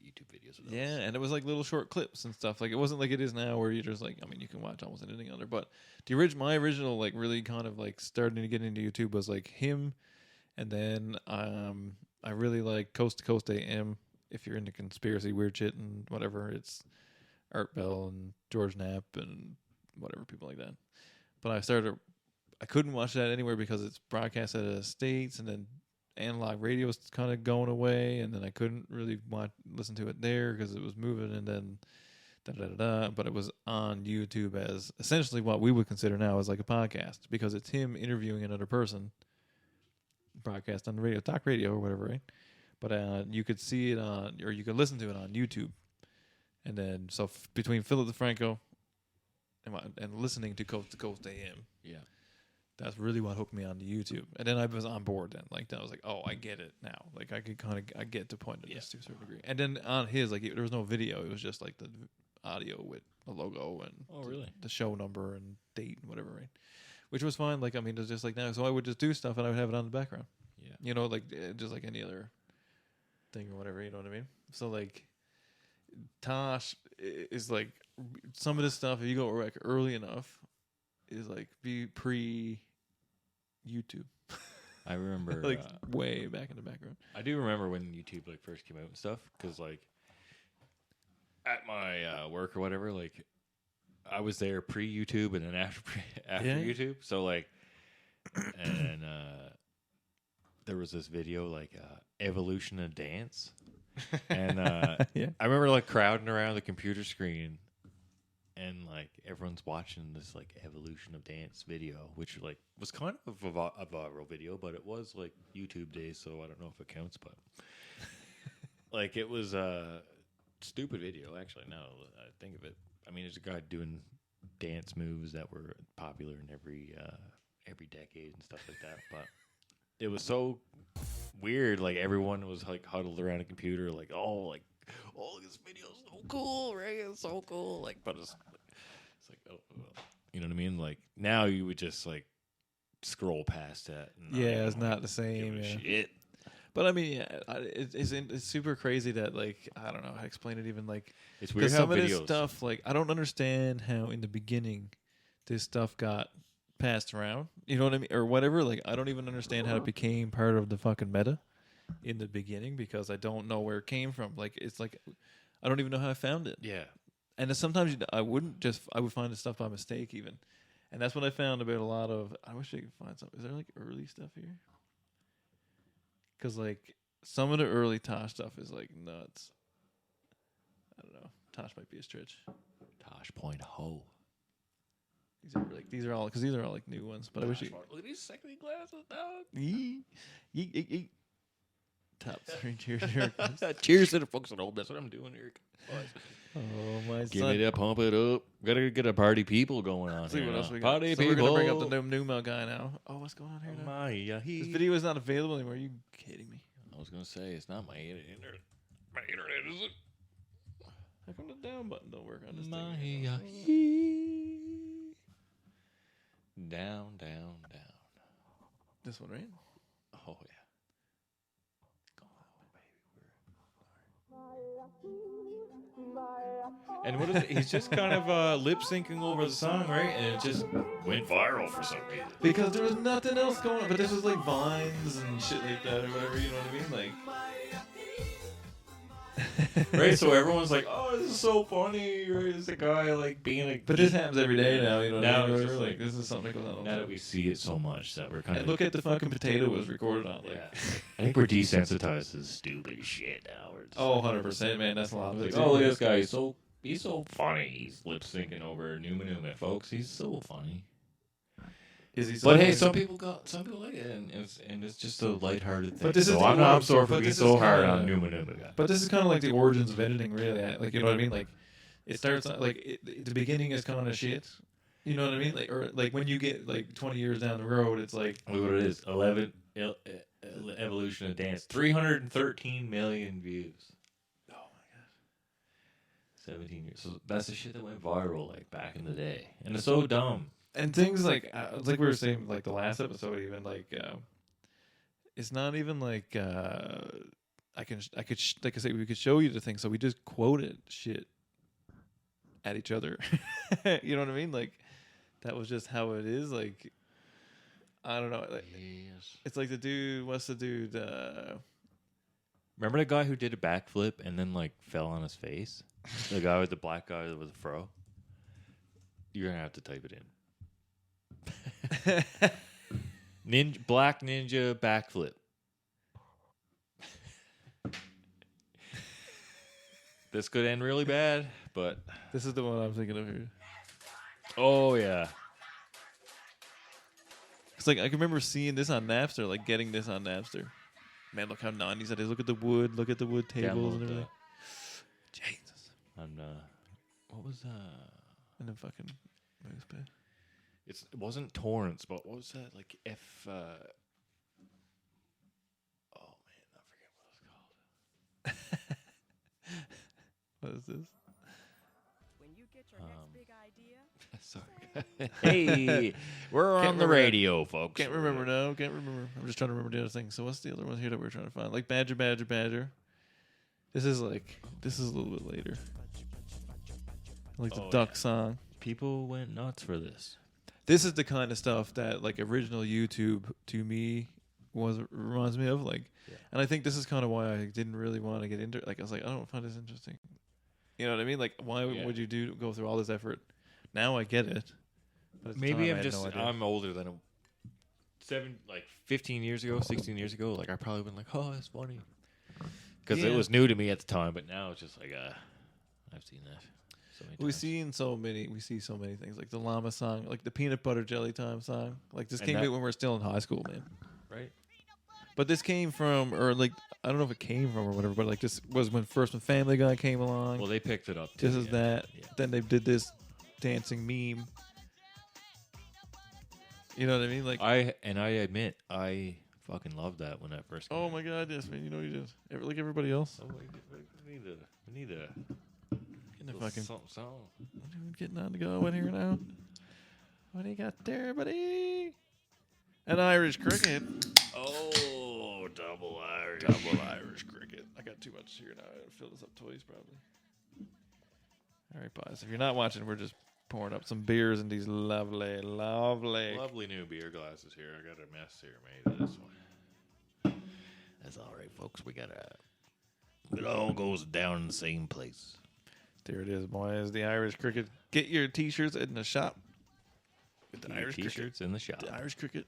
YouTube videos. With those.
Yeah, and it was like little short clips and stuff. Like it wasn't like it is now, where you're just like, I mean, you can watch almost anything on there. But my original like really kind of like starting to get into YouTube was like him, and then I really like Coast to Coast AM. If you're into conspiracy weird shit and whatever, it's Art Bell and George Knapp and whatever people like that. But I couldn't watch that anywhere because it's broadcast out of the States, and then analog radio was kind of going away, and then I couldn't really listen to it there because it was moving, and then but it was on YouTube as essentially what we would consider now as like a podcast, because it's him interviewing another person, broadcast on the radio, talk radio or whatever, right? But you could see it on, or you could listen to it on YouTube, and then so between Philip DeFranco and listening to Coast AM,
Yeah.
that's really what hooked me on to YouTube. And then I was on board then. Like, then I was like, oh, I get it now. Like, I get the point of this to a certain degree. And then on his, like, there was no video. It was just, like, the audio with a logo and the show number and date and whatever, right? Which was fine. Like, I mean, it was just like now. So I would just do stuff and I would have it on the background.
Yeah.
You know, like, just like any other thing or whatever, you know what I mean? So, like, Tosh is, like, some of this stuff, if you go like early enough, is like be pre YouTube.
I remember
like way back in the background.
I do remember when YouTube like first came out and stuff, because like at my work or whatever, like I was there pre YouTube and then after YouTube. So like, and there was this video like evolution of dance, and
Yeah.
I remember like crowding around the computer screen. And like everyone's watching this like evolution of dance video, which like was kind of a viral video, but it was like YouTube days, so I don't know if it counts. But like it was a stupid video, actually. Now I think of it, I mean, there's a guy doing dance moves that were popular in every decade and stuff like that. But it was so weird. Like everyone was like huddled around a computer, like this video's so cool, right? It's so cool. Like, but it's like, oh, you know what I mean? Like now you would just like scroll past that. And
It's not the same. Yeah.
Shit.
But I mean, yeah, it's super crazy that like I don't know how to explain it even, like
It's weird
because
how
some of this
videos.
stuff, like I don't understand how in the beginning this stuff got passed around. You know what I mean, or whatever. Like I don't even understand how it became part of the fucking meta in the beginning, because I don't know where it came from. Like it's like I don't even know how I found it.
Yeah.
And then sometimes I would find the stuff by mistake even, and that's what I found about a lot of. I wish I could find some. Is there like early stuff here? Because like some of the early Tosh stuff is like nuts. I don't know. Tosh might be a stretch.
Tosh Point Ho.
These are all like new ones. But I wish you.
Look at these sexy glasses, dog.
Yee. Top three cheers.
Cheers to the folks at home. That's what I'm doing here.
Oh my
Give
son.
me that, pump it up. Gotta get a party people going on.
Let's see
here
what
now.
else we got.
Party
So
people.
we're gonna bring up the Numa guy now. Oh, what's going on here now?
My,
This video is not available anymore. Are you kidding me?
I was gonna say it's not my internet. My internet is it?
How come the down button don't work on this
My,
thing?
down.
This one, right?
Oh yeah. And what is it? He's just kind of lip syncing over the song, right? And it just went viral for some reason.
Because there was nothing else going on. But this was like Vines and shit like that or whatever, you know what I mean? Like,
Right, so everyone's like, "Oh, this is so funny." Right, it's a guy like being a.
but this happens every day now, you know what
Now
I mean?
it's just
Like,
like-
this is something that goes on all the
Now that
time.
we see it so much that we're kind
And
of
look at the fucking potato was recorded on. Like,
yeah. I think we're desensitized to stupid shit now. We're just
100%, man. That's a lot of
like,
it.
oh, look at this guy. He's so funny. He's lip syncing over Numa, folks. He's so funny.
Is he?
But hey, some people like it, and it's just a lighthearted thing.
But this is
so
the
I'm
origin-
sorry for
but
being
this
so
is
hard
kinda-
on Numa guy.
But this is kind of like the origins of editing, really. Like, you know what I mean? Like, it starts like the beginning is kind of shit. You know what I mean? Like, or like when you get like 20 years down the road, it's like,
Look what it is. Evolution of Dance. 313 million views.
oh my god.
17 years. So that's the shit that went viral like back in the day. And it's so dumb.
And things like we were saying, like the last episode, even like it's not even like like I say, we could show you the thing, so we just quoted shit at each other. You know what I mean? Like that was just how it is. Like I don't know. Like,
Yes.
it's like the dude. What's the dude?
Remember the guy who did a backflip and then like fell on his face? The guy with the black guy with the fro. You're gonna have to type it in. Black ninja backflip. This could end really bad, but
This is the one I'm thinking of here.
oh yeah.
It's like I can remember seeing this on Napster, like getting this on Napster. Man, look how 90s that is. Look at the wood. Look at the wood tables
Download
and everything.
that.
Jesus.
And what was
And then fucking moose pad.
it wasn't torrents, but what was that? Like oh man, I forget what it's called.
What is this?
When you get your next big idea,
Sorry. Hey, we're
Can't
on the
remember that.
radio, folks.
Can't remember now. Can't remember. I'm just trying to remember the other thing. So what's the other one here that we're trying to find? Like Badger, Badger, Badger. This is a little bit later. Like the
Oh,
duck
yeah.
song.
People went nuts for this.
This is the kind of stuff that like original YouTube to me reminds me of. Like,
Yeah.
and I think this is kind of why I didn't really want to get into it. Like I was like, I don't find this interesting. You know what I mean? Like, why
Yeah.
would you go through all this effort? Now I get it. But at the
Maybe
time, I
I'm
had
just
no idea.
I'm older than 15 years ago, 16 years ago. Like I probably been like, oh, that's funny, because it
Yeah.
was new to me at the time. But now it's just like, I've seen that so many times.
We see so many things like the llama song, like the peanut butter jelly time song. Like this
And
came
that-
out when we were still in high school, man.
right?
But this came from, or like I don't know if it came from or whatever, but like this was when Family Guy came along.
Well, they picked it up. Too,
This is
yeah.
that.
Yeah.
Then they did this dancing meme. You know what I mean? Like,
I admit I fucking loved that when that first. Came
oh
out.
my god, yes, man. You know you did. Like everybody else.
Oh, we need a
Getting a fucking
song.
getting on to go in here now. What do you got there, buddy? An Irish cricket.
Oh, double Irish.
Double Irish cricket. I got too much here now. I gotta fill this up twice probably. All right, boys. If you're not watching, we're just pouring up some beers in these lovely.
Lovely new beer glasses here. I got a mess here made of this one. That's all right, folks. It all goes down in the same place.
There it is, boys. The Irish cricket. Get your T-shirts in the shop. With the Irish cricket.
T-shirts in the shop.
The Irish cricket.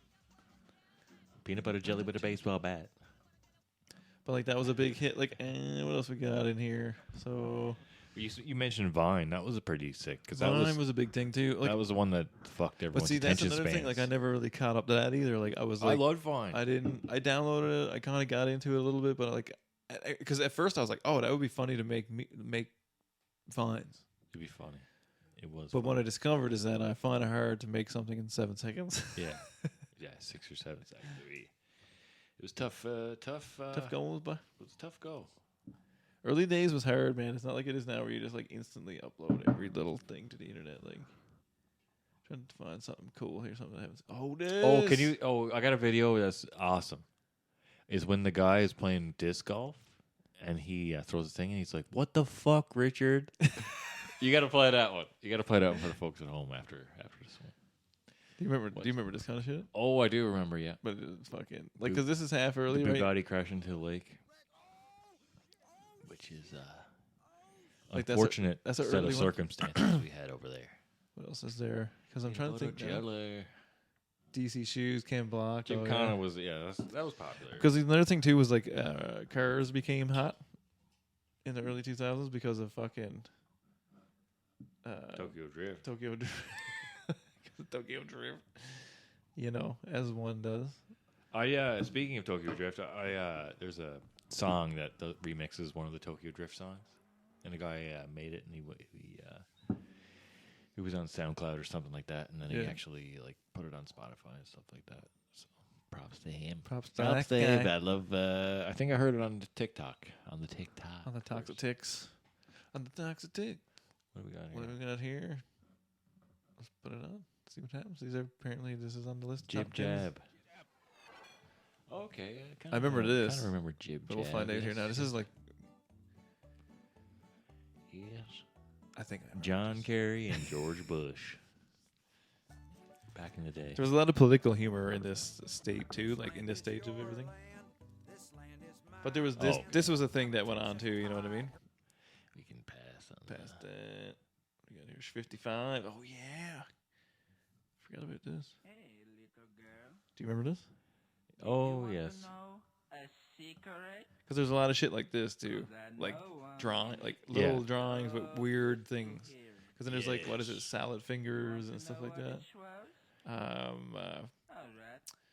Peanut butter jelly with a baseball bat.
But like that was a big hit. Like, what else we got in here? So
You mentioned Vine. That was a pretty sick because
Vine was a big thing too. Like,
that was the one that fucked everyone's
but see, that's
attention
another thing.
spans.
Like, I never really caught up to that either. Like, I was like,
I loved Vine.
I downloaded it. I kind of got into it a little bit, but like, because at first I was like, oh, that would be funny to make vines.
It'd be funny. It was.
But what I discovered is that I find it hard to make something in 7 seconds.
Yeah, 6 or 7 seconds. It was tough. Tough
Tough goals, but
It was a tough go.
early days was hard, man. It's not like it is now where you just like instantly upload every little thing to the internet. Like, trying to find something cool here, something that happens. Oh, this.
Oh, can you? Oh, I got a video that's awesome. Is when the guy is playing disc golf and he throws a thing and he's like, "What the fuck, Richard?" You got to play that one. You got to play that one for the folks at home after this one.
Do you remember this kind of shit?
Oh, I do remember. Yeah,
But it's fucking like because this is half early,
the
right?
Bugatti crashed into the lake, which is
Like, that's a-
unfortunate
that's a
set
early
of
one.
circumstances we had over there.
What else is there? Because I'm trying to think. now.
Jelly.
DC Shoes, Ken Block.
Gymkhana was that was popular.
Because another thing too was like cars became hot in the early 2000s because of fucking
Tokyo Drift.
Tokyo Drift. Tokyo Drift. You know, as one does.
Speaking of Tokyo Drift, there's a song that remixes one of the Tokyo Drift songs, and a guy made it, and he was on SoundCloud or something like that, and then he
Yeah.
actually like put it on Spotify and stuff like that. So props to him.
Props to
Props
that
to him.
guy.
I love. I think I heard it on the TikTok.
On the toxic ticks. On the toxic tick.
What do we got
What
here?
do we got here? Let's put it on. See what happens. This is on the list.
Jib
Top 10s.
jab. Okay.
I remember this.
Kind of remember Jib.
But we'll find out here now. This is like,
Yes.
I think I remember
John
this.
Kerry and George Bush. Back in the day.
There was a lot of political humor in this state too, like in this stage of everything. But there was this.
Oh.
This was a thing that went on too. You know what I mean?
We can pass on
Past that. We got here's 55. Oh yeah. Forgot about this.
Hey, little girl.
Do you remember this?
that. Oh,
You want to
yes.
know a secret?
Because there's a lot of shit like this too,
'Cause I
like
know one
drawing, like
Yeah.
little drawings with weird things.
here.
Because then there's like what is it,
Yes.
salad fingers and stuff
know
like
what
that.
it was?
Um,
All right,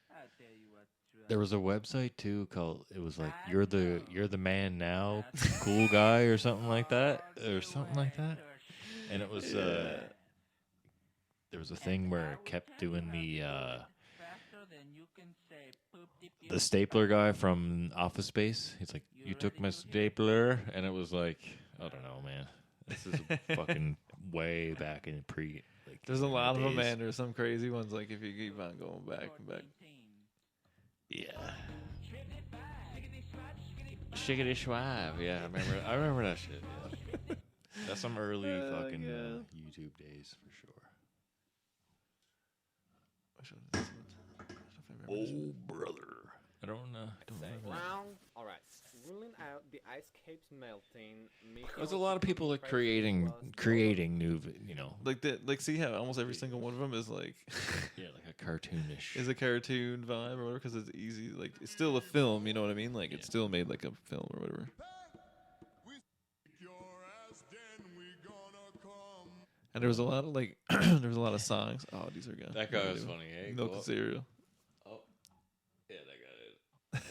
I'll tell you what.
There was a website too called. It was like you're the man now, cool guy or something like that, or something like that. And it was there was a thing where it kept doing the stapler guy from Office Space. He's like, you took my stapler, and it was like, I don't know, man. This is fucking way back in pre. Like,
there's a lot of them,
days.
man. There's some crazy ones. Like if you keep on going back and back.
Yeah. Shiggity schwab. Yeah, I remember that shit. Yeah. That's some early fucking
God.
YouTube days for sure.
I don't know if I remember this.
Oh, brother. I don't remember that.
Round. All right. Ruling out the ice caps melting.
There's a lot of people like creating new,
Like that. Like see how almost every single one of them is like
yeah, like a cartoonish.
is a cartoon vibe or whatever. Because it's easy. Like it's still a film. You know what I mean? Like it's still made like a film or whatever. And there was a lot of like there was a lot of songs. Oh, these are good.
That guy was funny, eh?
Milk
Go
and
up.
cereal.
Oh, yeah, that guy is.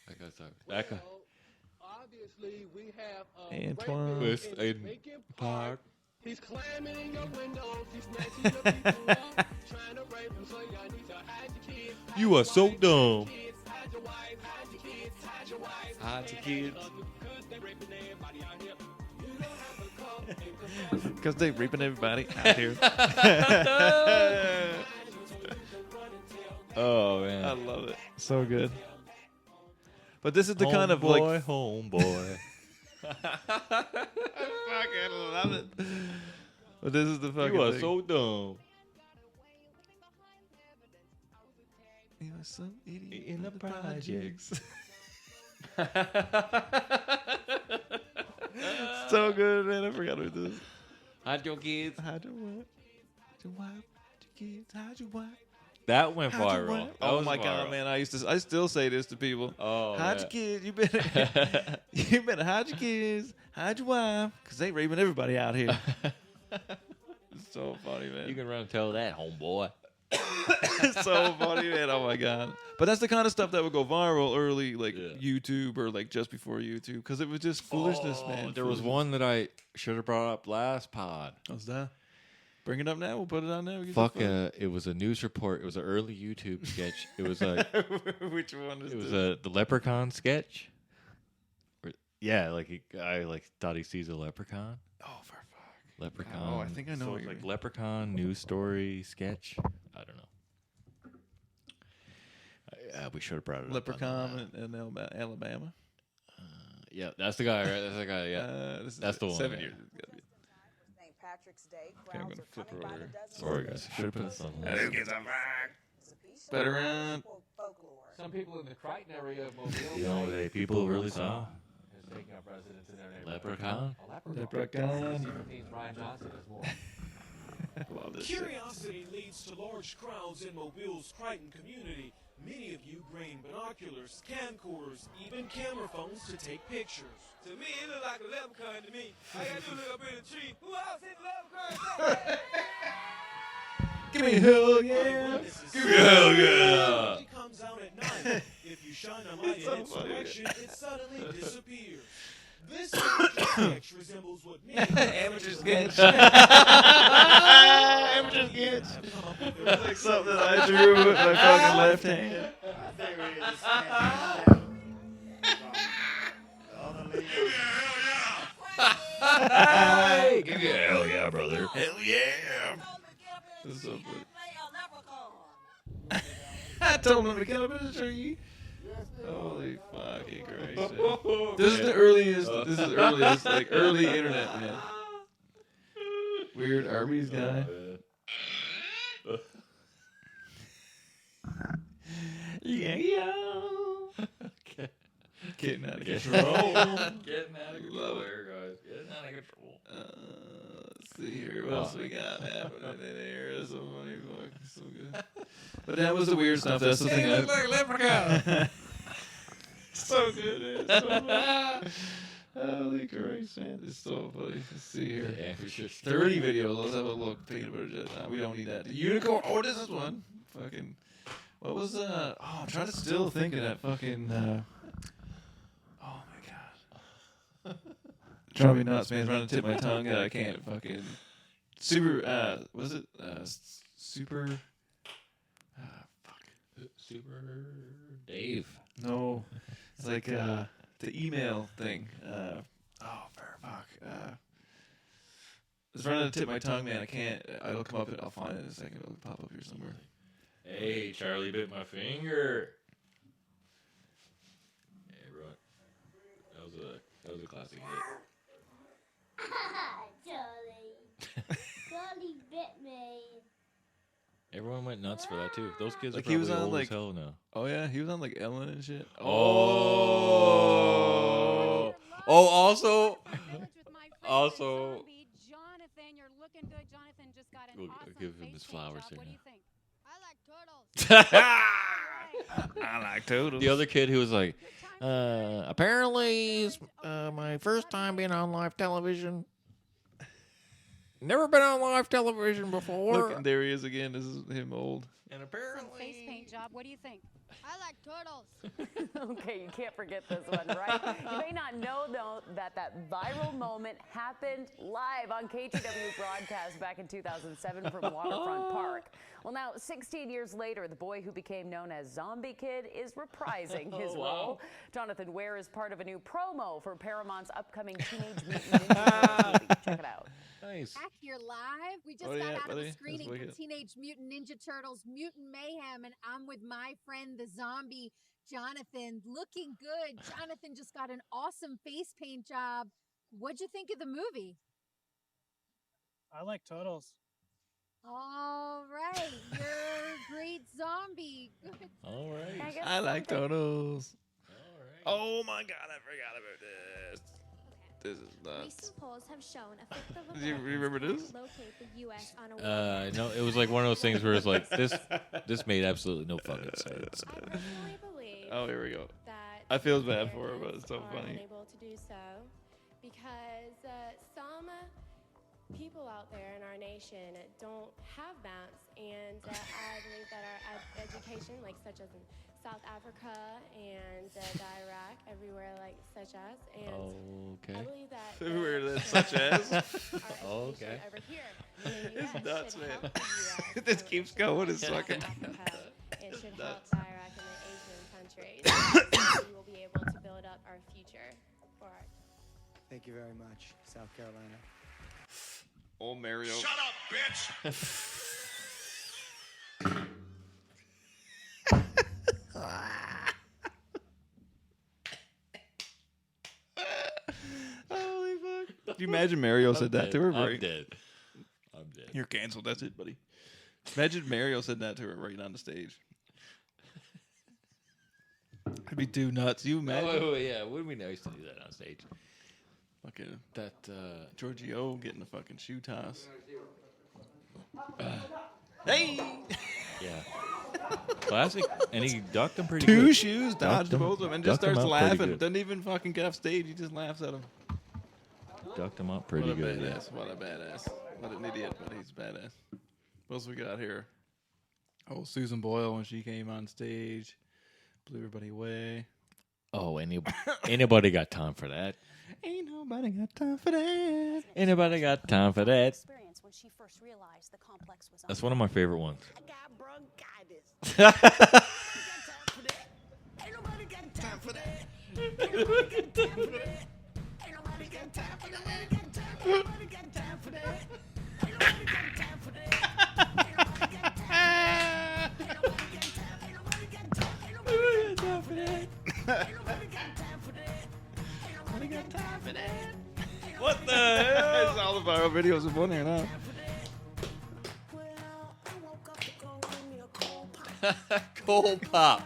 That guy's talking. That guy.
Obviously, we have
Antoine
With
in
a
Lincoln
park.
He's climbing in your windows. He's snatching your people up, trying to rape them. So y'all need to hide your kids. hide
You
your
are so
wife,
dumb.
Hide your wife, hide your kids, hide your wife.
Hide your kids.
Because they raping everybody out here. You don't have to come and confess.
Because they raping everybody out here.
Oh
I
man.
love it. So good. But this is the kind of like
homeboy.
I fucking love it. But this is the fucking
You are
thing.
so dumb.
You are some idiot
In the projects.
So good, man. I forgot about this.
Hide your kids.
Hide your wife. Hide your wife. Hide your kids. Hide your wife.
That went
Hide your
viral.
wife.
That
Oh
was
my god,
viral.
man! I still say this to people.
Oh,
Hide
yeah.
your kids. You better hide your kids. Hide your wife, cause they raping everybody out here. It's so funny, man.
You can run and tell that, homeboy.
It's so funny, man. Oh my god! But that's the kind of stuff that would go viral early, like
Yeah.
YouTube or like just before YouTube, because it was just foolishness, man.
There was
Foolishness.
one that I should have brought up last pod.
What's that? Bring it up now. We'll put it on now. We can
Fuck,
just
it was a news report. It was an early YouTube sketch. It was a,
Which one is
it was
this?
the leprechaun sketch. Yeah, like a guy like thought he sees a leprechaun.
Oh, for fuck.
Leprechaun.
Oh, I think I know
So
what
it's
you
like
mean.
leprechaun news story sketch. I don't know. We should have brought it
Leprechaun
up.
in Alabama.
Yeah, that's the guy, right? That's the guy. Yeah.
This is
That's the one,
7
yeah.
years. It's gotta be.
St. Patrick's Day.
Okay, I'm
Crowds
gonna
are
flip
coming
her
by
over.
the dozen.
Sorry, guys. Should have put this on.
Better around.
Folklore.
Some people in the Crichton area of Mobile.
You know, they people really saw
Is taking up residence in their neighborhood.
leprechaun.
A
Leprechaun.
Means Ryan Johnson is more.
Love this shit.
Curiosity leads to large crowds in Mobile's Crichton community. Many of you bring binoculars, camcorders, even camera phones to take pictures. To me, it look like a leprechaun to me. I got to look up in the tree. Who else hit the leprechaun?
Give me a hug, yeah.
Give
me a hug, yeah.
It comes out at night. If you shine a light in its direction, it suddenly disappears. This sketch resembles what many
Amateur sketch. Amateur sketch. It's like something that I drew with my fucking left hand.
Hey, give me a hell yeah, brother.
Hell yeah. This is so funny. told him to get up in the tree. Holy fucking Christ! Man. This is the earliest. This is the earliest, like early internet, man. Weird Arby's guy. Yeah.
Okay.
Getting out of control.
Getting out of control here, guys. Getting out of control.
Let's see here. What else we got happening in here? That's so funny. So good. But that was the weird stuff. That's the thing.
Like leprechaun.
So good. It's so funny. Holy Christ, man. It's so funny. Let's see here.
Yeah, for sure.
30 videos. Let's have a look. Peanut butter jet. Nah, we don't need that. The unicorn. Oh, this is one. Fucking. What was oh, I'm trying to still think of that fucking oh my god. Trying to be nuts, man. I'm trying to tip my tongue and I can't fucking super was it super fuck.
Super Dave.
No. It's like the email thing. Oh fuck. It's trying to tip my tongue, man. I can't. It'll come up. I'll find it in a second. It'll pop up here somewhere.
Hey, Charlie bit my finger. Hey, bro. That was a classic hit.
Charlie bit me.
Everyone went nuts for that too. Those kids
Like,
are
he was
probably
on,
old
like-
as hell now.
Oh yeah, he was on like Ellen and shit.
Oh. Oh, also. Also.
Jonathan, you're looking good. Jonathan just got an
We'll
awesome
give him his
face paint
flowers
job.
here
What do
now.
you think? I like turtles.
I like turtles.
The other kid who was like, apparently it's my first time being on live television. Never been on live television before.
Look, and there he is again. This is him old.
And
Face
apparently.
paint job. What do you think? I like turtles.
Okay, you can't forget this one, right? You may not know, though, that viral moment happened live on KTW broadcast back in 2007 from Waterfront Park. Well, now, 16 years later, the boy who became known as Zombie Kid is reprising his role. Jonathan Ware is part of a new promo for Paramount's upcoming Teenage Mutant Ninja Turtles movie. Check it out.
Nice.
Back here live. We just
Oh,
got
yeah,
out of
buddy.
the screening
That's
for
wicked.
Teenage Mutant Ninja Turtles Mutant Mayhem, and I'm with my friend, the zombie, Jonathan. Looking good. Jonathan just got an awesome face paint job. What'd you think of the movie?
I like turtles.
All right. You're a great zombie. Good.
All right.
guess
I like
something-
turtles.
All right.
Oh my god, I forgot about this. This is nuts.
Recent polls have shown a fifth of
Do you remember this?
locate the U.S. on a
No, it was like one of those things where it's like this made absolutely no fucking sense.
I personally believe
Oh, here we go.
that
I feel bad for her, but
Americans
it's so
are
funny.
unable to do so because some people out there in our nation don't have maps, and I believe that our education, like such as in South Africa and Iraq, everywhere like such as, and I
Okay.
believe that
Everywhere
the-
that's such as.
our
Oh,
education
okay.
over here in the
It's
US
nuts,
should
man.
help the US
This
to
keeps going. It's
South
fucking.
Africa. It should help
nuts.
the Iraq and the Asian countries. So we will be able to build up our future for our
Thank you very much, South Carolina.
Old Mario.
Shut up, bitch!
Holy fuck. Do you imagine Mario said that to her?
I'm
Right?
dead. I'm dead.
You're canceled. That's it, buddy. Imagine Mario said that to her right on the stage. I'd be too nuts. You
Oh,
imagine?
wait, yeah, wouldn't be nice to do that on stage?
Fucking
That
Giorgio getting a fucking shoe toss. Hey!
yeah. Classic, and he ducked him pretty
Two
good.
shoes,
Ducked
dodged
him-
both of them, and just
ducked him
starts
up pretty
laughing.
good.
Doesn't even fucking get off stage. He just laughs at him.
Ducked him up pretty
What a
good. yeah.
badass. What a badass. What an idiot, but he's badass. What else we got here? Oh, Susan Boyle when she came on stage. Blew everybody away.
Oh, anybody got time for that?
Ain't nobody got time for that.
Anybody got time for that?
experience when she first realized the complex was
That's one of my favorite ones.
I got bronchitis. Ain't nobody got time for that. Ain't nobody got time for that. Ain't nobody got time for that. Ain't nobody got time for that. Ain't nobody got time for that. Ain't nobody got time for that. Ain't nobody got time. Ain't nobody got
what videos have won here now.
Cold pop.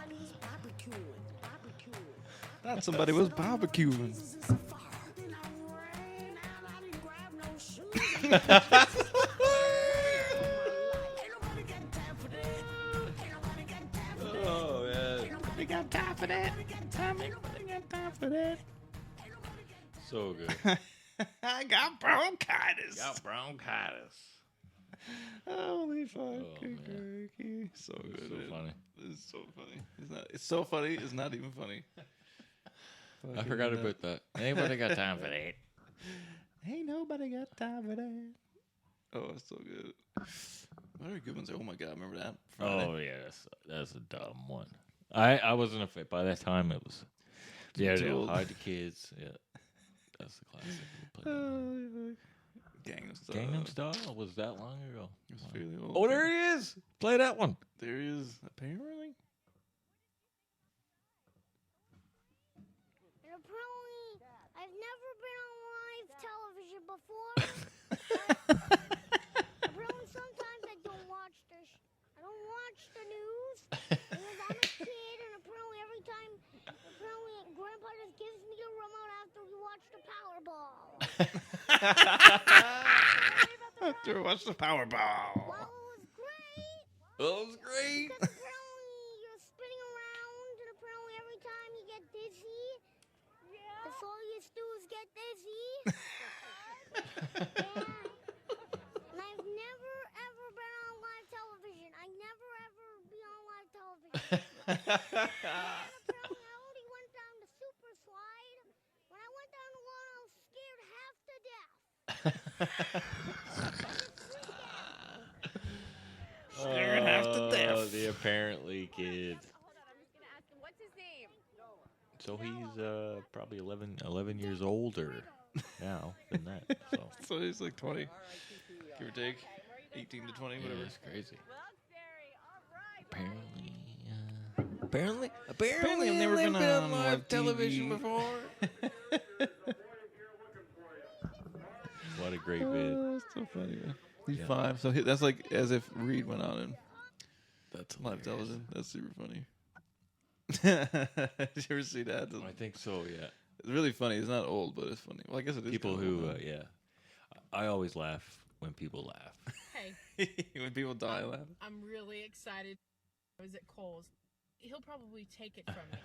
Thought somebody was barbecuing.
Oh man,
We got time for that. We got time for that.
so good.
I got bronchitis.
Got bronchitis.
Holy fuck.
Oh, man.
Crikey. So good.
So
man.
funny.
It's so funny. It's so funny. It's not even funny.
I forgot about that. Anybody got time for that?
Ain't nobody got time for that. Oh, it's so good. What are good ones? Oh my god, remember that? Friday.
Oh yeah, that's a dumb one. I wasn't a fit by that time. It was
Too old.
Hide the Kids. Yeah, that's the classic. We played that.
Gangnam Style.
Gangnam Style was that long ago.
It was fairly old.
Oh, there he is. Play that one.
There he is. Apparently.
And apparently, I've never been on live television before. Apparently, sometimes I don't watch I don't watch the news because I'm a kid, and apparently every time, Grandpa just gives me the remote after we watch the Powerball.
After watch the Powerball.
Well, it was great.
Oh, it was great.
Because apparently you're spinning around, and apparently every time you get dizzy, that's all you do is get dizzy. And I've never ever been on live television. I never ever be on live television. And apparently I only went down the super slide. When I went down the one, I was scared half to death.
Scared half to death.
Oh, the apparently kid.
What's his name?
So he's probably 11 years older now than that. So
So he's like 20, give or take, 18 to 20, whatever.
it's crazy.
Apparently,
Apparently,
I've never been on live
television
TV.
before. What a great vid.
Oh, that's so funny, man. He's
Yeah.
5, so that's like as if Reed went on in
That's
live
hilarious.
television. That's super funny. Did you ever see that?
I think so. Yeah.
It's really funny. It's not old, but it's funny. Well, I guess it is.
People
kinda
who,
old now.
yeah. I always laugh when people laugh.
Hey,
when people die laughing.
I'm really excited. I was at Kohl's. He'll probably take it from me.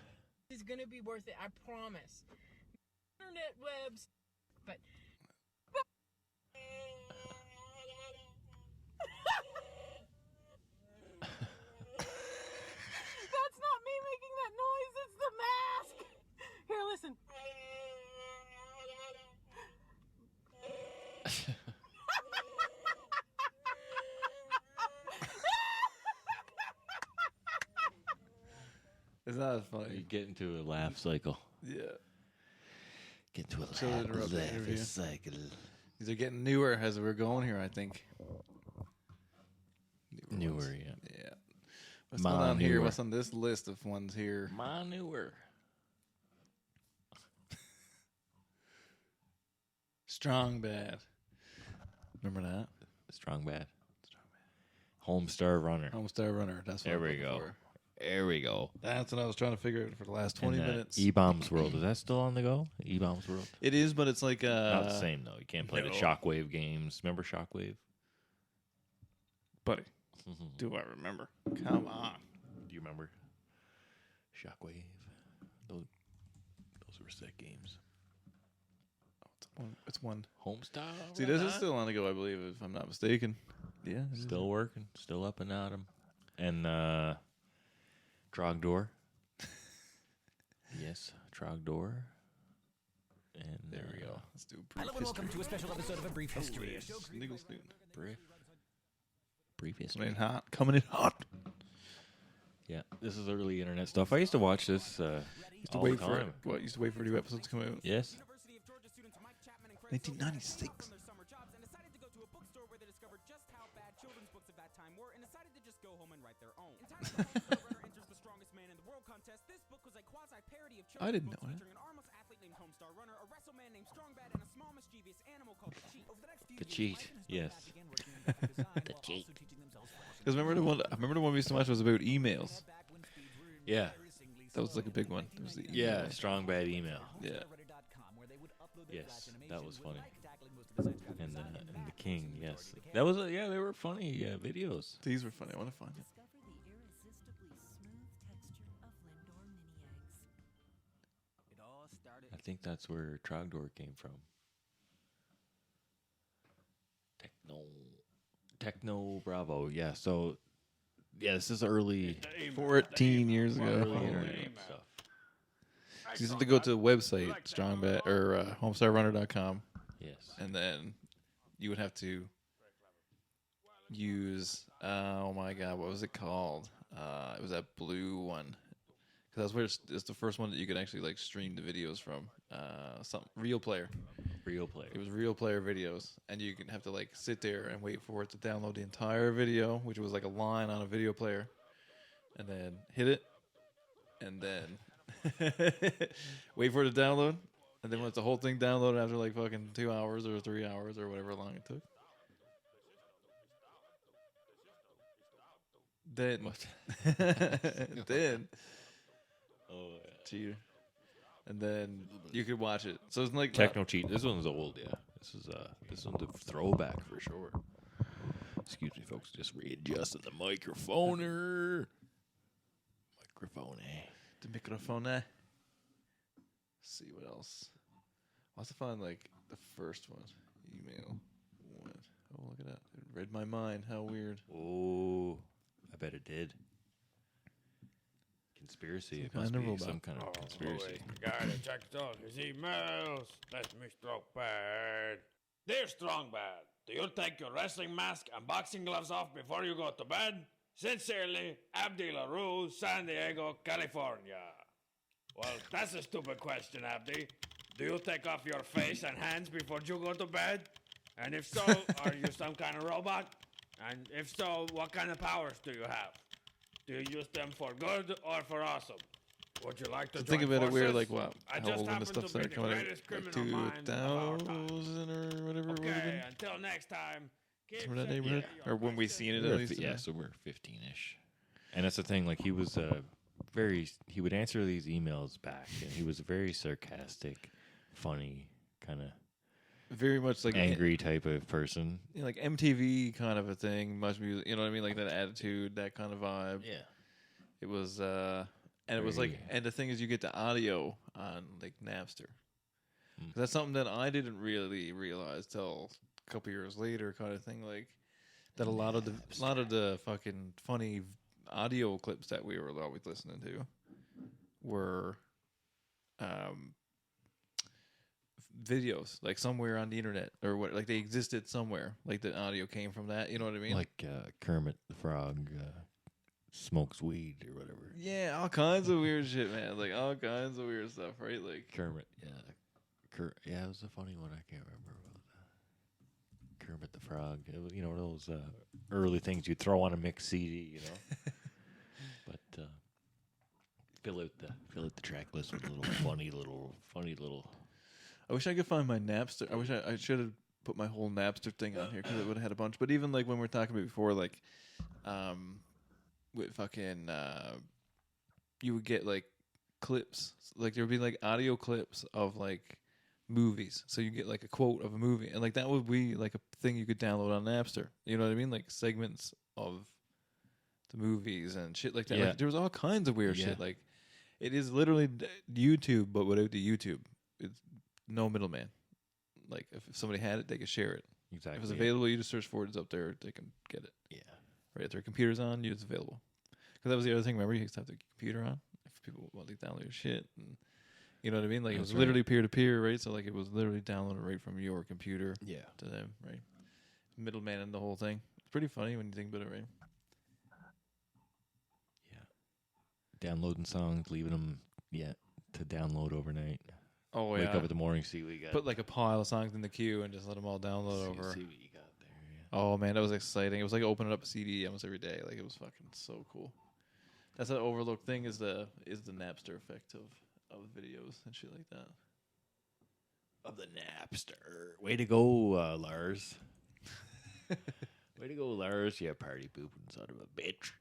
It's gonna be worth it, I promise. Internet webs, but that's not me making that noise. It's the mask. Here, listen.
It's not as
You
funny.
get into a laugh cycle.
Yeah.
Get into a
So to interrupt the interview.
cycle.
These are getting newer as we're going here, I think.
Newer,
ones.
yeah.
Yeah. What's going on here?
newer.
What's on this list of ones here?
My newer.
Strong Bad. Remember that?
Strong Bad. Homestar Runner.
Homestar Runner. That's what
There
I'm
we
looking
go.
for.
There we go.
That's what I was trying to figure out for the last 20
And,
minutes.
E-Bombs World. Is that still on the go? E-Bombs World?
It is, but it's like
Not the same, though. You can't play the
no.
Shockwave games. Remember Shockwave?
Buddy, do I remember? Come on.
Do you remember Shockwave? Those were sick games.
It's one.
Homestar.
See, this is
Runner.
still on the go, I believe, if I'm not mistaken. Yeah. it is.
Still working. Still up and at 'em. And Trogdor. Yes, Trogdor. And
There we go. Let's do a brief
Hello and welcome to a special episode of A Brief History.
Sniggle Snoot.
Brief history.
Coming in hot. Coming in hot.
Yeah, this is early internet stuff. I used to watch this
Used to
all
wait
the
for
time.
it. What? Used to wait for new episodes to come out.
Yes.
1996. I didn't know that.
Homestar Runner, a wrestle man named Strong Bad, and a small mischievous animal called Cheat. Over the next few
The cheat, yes. The cheat.
Because remember the one? I remember the one we used to watch was about emails.
Yeah.
That was like a big one. It was the
Yeah,
email.
strong bad email.
Yeah.
Yes, that was funny. And the King, yes, that was yeah. They were funny videos.
These were funny. I want to find it.
I think that's where Trogdor came from. Techno Bravo. Yeah. So yeah, this is early.
14 years ago.
Early internet stuff.
You just have to go to the website, strongbat or homestarrunner.com.
Yes.
And then you would have to use, oh my God, what was it called? It was that blue one. Because that's where it's the first one that you could actually like stream the videos from. Real Player.
Real Player.
It was Real Player videos. And you can have to like sit there and wait for it to download the entire video, which was like a line on a video player. And then hit it. And then wait for it to download. And then once the whole thing downloaded after like fucking 2 hours or 3 hours or whatever long it took. Then then cheater. And then you could watch it. So it's like
Techno cheat. This one's old, yeah. This one's a throwback for sure. Excuse me, folks. Just readjusting the microphone. Microphone.
The microphone. See what else. I'll have to find like the first one. Email. What? Oh, look at that. It read my mind. How weird.
Oh, I bet it did. Conspiracy. It
Some
must
kind of
be
robot.
some kind of conspiracy.
Gotta check out his emails. Let me Strongbad. Dear Strongbad, do you take your wrestling mask and boxing gloves off before you go to bed? Sincerely, Abdi LaRue, San Diego, California. Well, that's a stupid question, Abdi. Do you take off your face and hands before you go to bed? And if so, are you some kind of robot? And if so, what kind of powers do you have? Do you use them for good or for awesome? Would you like to
So think
join
about it weird,
forces?
like wow,
I
how
just
old when this
happen
stuff
to be
started
the
coming out?
greatest
Like
criminal mind of our time.
2000 or whatever it would have
Okay,
been.
until next time. Keep
Somewhere in that
sending
neighborhood,
me your
or when we seen it
We
at
were
least.
yeah, so we're 15-ish. And that's the thing. Like he was he would answer these emails back, and he was a very sarcastic, funny, kind of
Very much like
angry type of person.
You know, like MTV kind of a thing, much music. You know what I mean? Like that attitude, that kind of vibe.
Yeah.
It was, and it was like, and the thing is, you get the audio on like Napster. 'Cause that's something that I didn't really realize till a couple years later, kind of thing. Like that, a lot of the fucking funny audio clips that we were always listening to were videos, like somewhere on the internet or what, like they existed somewhere. Like the audio came from that. You know what I mean?
Like Kermit the Frog smokes weed or whatever.
Yeah, all kinds of weird shit, man. Like all kinds of weird stuff, right? Like
Kermit, yeah. Yeah, it was a funny one. I can't remember about that. Kermit the Frog. It was, you know, those early things you throw on a mixed CD, you know. But fill out the track list with a little funny little.
I wish I could find my Napster. I wish I should have put my whole Napster thing on here because it would have had a bunch. But even like when we were talking about before, like, with fucking, you would get like clips. Like there would be like audio clips of like movies. So you get like a quote of a movie, and like that would be like a thing you could download on Napster. You know what I mean? Like segments of the movies and shit like that.
Yeah.
Like, there was all kinds of weird
Yeah.
shit. Like it is literally YouTube, but without the YouTube. It's no middleman. Like if somebody had it, they could share it.
Exactly.
If it's available, you just search for it. It's up there. They can get it.
Yeah.
Right. If their computer's on, it's available. Because that was the other thing. Remember, you used to have the computer on if people want to download your shit. And you know what I mean? Like it
That's
was
right.
literally peer to peer, right? So like it was literally downloaded right from your computer.
Yeah.
To them, right? Middleman and the whole thing. It's pretty funny when you think about it, right?
Downloading songs, leaving them to download overnight.
Oh
Wake
yeah.
up in the morning, see what you got.
Put like a pile of songs in the queue and just let them all download over.
See what you got there.
Oh man, that was exciting. It was like opening up a CD almost every day. Like it was fucking so cool. That's an overlooked thing is the Napster effect of videos and shit like that.
of the Napster. Way to go, Lars. Way to go, Lars. You party pooping son of a bitch.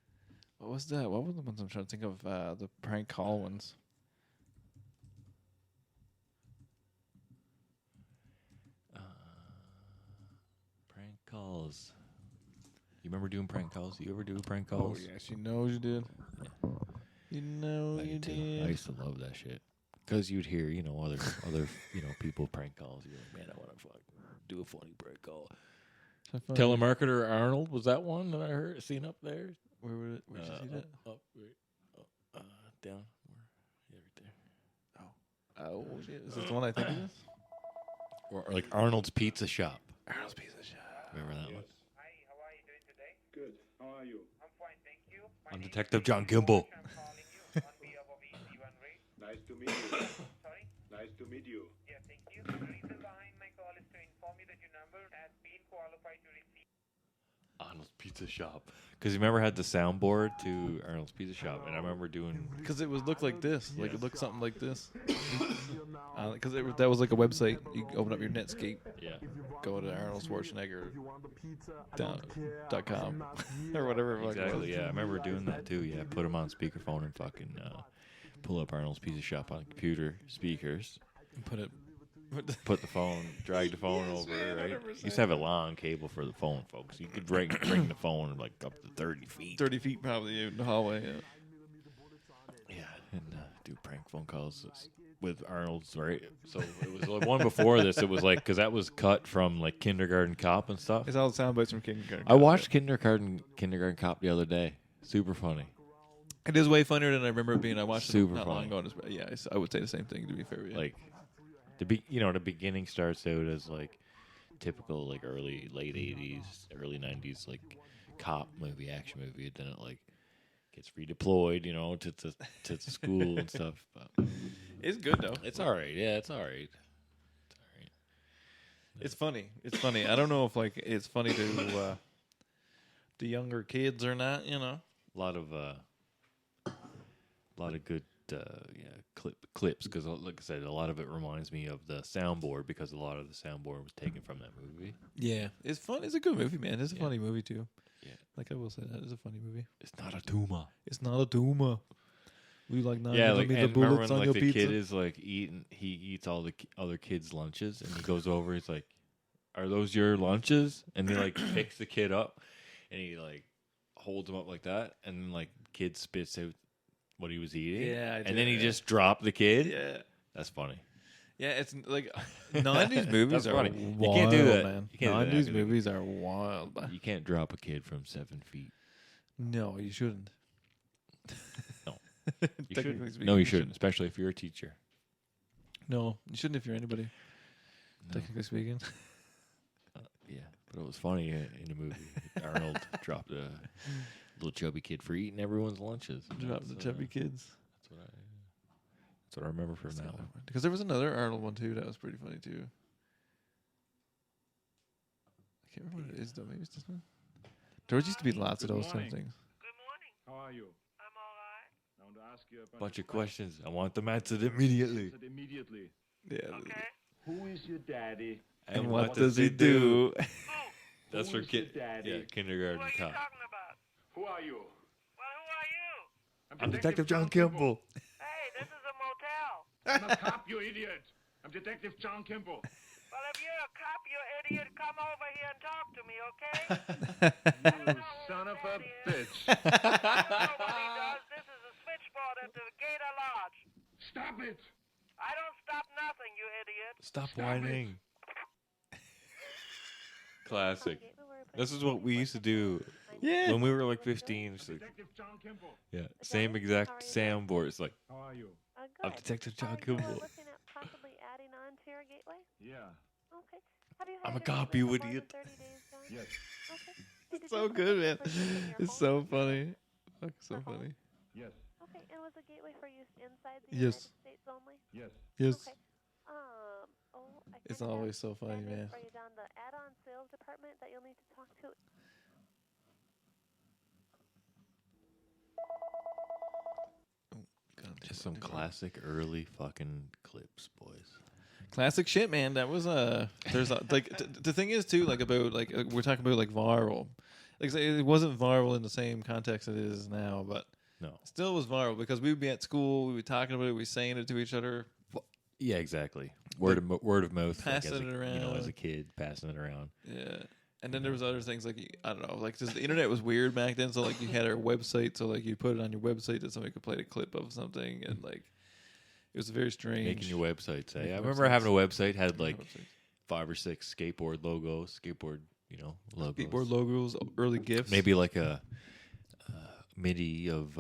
What was that? What were the ones I'm trying to think of? The prank call ones.
Prank calls. You remember doing prank calls? You ever do prank
Oh,
calls?
yes, you know you did. You know you did.
I used to love that shit. Because you'd hear, other people prank calls. You're like, man, I want to do a funny prank call. Telemarketer Arnold, was that one that I heard seen up there?
Where did you see that?
Down. Yeah, right there.
Oh, shit. Is this the one I think it is?
Or like Arnold's Pizza Shop.
Arnold's Pizza Shop.
Remember that one?
Hi, how are you doing today? Good. How are you? I'm fine, thank you.
I'm Detective John Kimball.
I'm calling you on behalf of Easy1 Ray. Nice to meet you. Sorry? Nice to meet you. Yeah, thank you. The reason behind my call is to inform you that your number has been qualified to receive.
Arnold's Pizza Shop. Because you remember had the soundboard to Arnold's Pizza Shop, and I remember doing.
Because it would look like this. Like it looked something like this. Because that was like a website. You open up your Netscape.
Yeah.
Go to Arnold Schwarzenegger .com or whatever.
Exactly. Yeah, I remember doing that too. Yeah, put them on speakerphone and fucking pull up Arnold's Pizza Shop on computer speakers. Put the phone, drag the phone over, right? You used to have a long cable for the phone, folks. You could bring the phone like up to 30 feet.
30 feet probably in the hallway, yeah.
Yeah, and do prank phone calls with Arnold's, right? So it was like one before this. It was like, because that was cut from like Kindergarten Cop and stuff.
It's all the sound bites from Kindergarten
I
Cop,
watched Kindergarten Cop the other day. Super funny.
It is way funnier than I remember it being. I watched
Super
it not
funny.
long ago. Yeah, I would say the same thing, to be fair. Yeah.
Like, the beginning starts out as like typical like late 80s, early 90s like cop movie, action movie, and then it like gets redeployed, to the school and stuff. But
it's good though.
It's all right. Yeah, it's all right.
It's funny. It's funny. I don't know if like it's funny to the younger kids or not.
A lot of good clips because, like I said, a lot of it reminds me of the soundboard because a lot of the soundboard was taken from that movie.
Yeah, it's fun. It's a good movie, man. It's a funny movie too.
Yeah,
like I will say that is a funny movie.
It's not a tumor.
It's not a tumor. We like not
yeah,
giving
like
me
and
the
remember
bullets
when
on
like
your
the
pizza.
kid is like eating, he eats all the other kids' lunches, and he goes over, he's like, "Are those your lunches?" And he like picks the kid up, and he like holds him up like that, and then like kid spits out what he was eating.
Yeah, I
and
did,
then he
yeah.
just dropped the kid.
Yeah,
that's funny.
Yeah, it's like 90s movies
That's
are
funny.
wild,
You can't do that.
man.
You can't do
90s
that.
movies are wild.
You can't drop a kid from 7 feet.
No, you shouldn't.
No, you
Technically
shouldn't.
speaking,
No, you shouldn't, especially if you're a teacher.
No, you shouldn't if you're anybody. Technically speaking.
Yeah, but it was funny in the movie. Arnold dropped a little chubby kid for eating everyone's lunches.
Dropped the chubby kids.
That's what I remember from that one.
Because there was another Arnold one too that was pretty funny too. I can't remember what it is though. Maybe it's this one. There used to be lots of those kind of things.
How are you? I'm alright. I want to ask you a
Bunch of questions. I want them answered immediately.
Immediately.
Yeah.
Okay. Who is your daddy?
And what does he do?
That's for
Who is your
kid.
daddy?
Yeah, kindergarten cop.
Who are you? Well, who are you?
I'm Detective John Kimball.
Hey, this is a motel. I'm a cop, you idiot. I'm Detective John Kimball. Well, if you're a cop, you idiot, come over here and talk to me, okay? You son of a bitch. Nobody does. This is a switchboard at the Gator Lodge. Stop it. I don't stop nothing, you idiot.
Stop whining. Classic. This is what we used to do.
Yeah.
When we were like 15. It's like, yeah. Same exact soundboard. It's like,
How are you?
I'm Detective John Kimball.
Looking at possibly adding on to your gateway?
Yeah.
Okay. Have you
I'm a
had
cop,
any
you
more than
idiot.
30 days done?
Yes.
Okay.
It's so good, man. It's so funny. Fuck, so funny.
Yes.
Okay, and was the gateway for use inside the
Yes.
United States only?
Yes.
Yes.
Okay. I
It's
kinda have
always so funny,
standing
man.
For you down the add-on sales department that you'll need to talk to.
Just some classic early fucking clips, boys.
Classic shit, man. That was there's like the thing is too, like about like we're talking about like viral. Like it wasn't viral in the same context it is now, but
No.
it still was viral because we would be at school, we would be talking about it, we were saying it to each other.
Yeah, exactly. Word of mouth.
Passing
like as
it
a,
around.
You know, as a kid, passing it around.
Yeah. And then there was other things like I don't know, like just the internet was weird back then. So like you had our website, so like you put it on your website that somebody could play a clip of something, and like it was very strange.
Making your websites.
Making
I remember
websites.
having a website had
Making
like
websites.
5 or 6 skateboard logos, logos.
Skateboard logos, early gifts.
Maybe like a MIDI of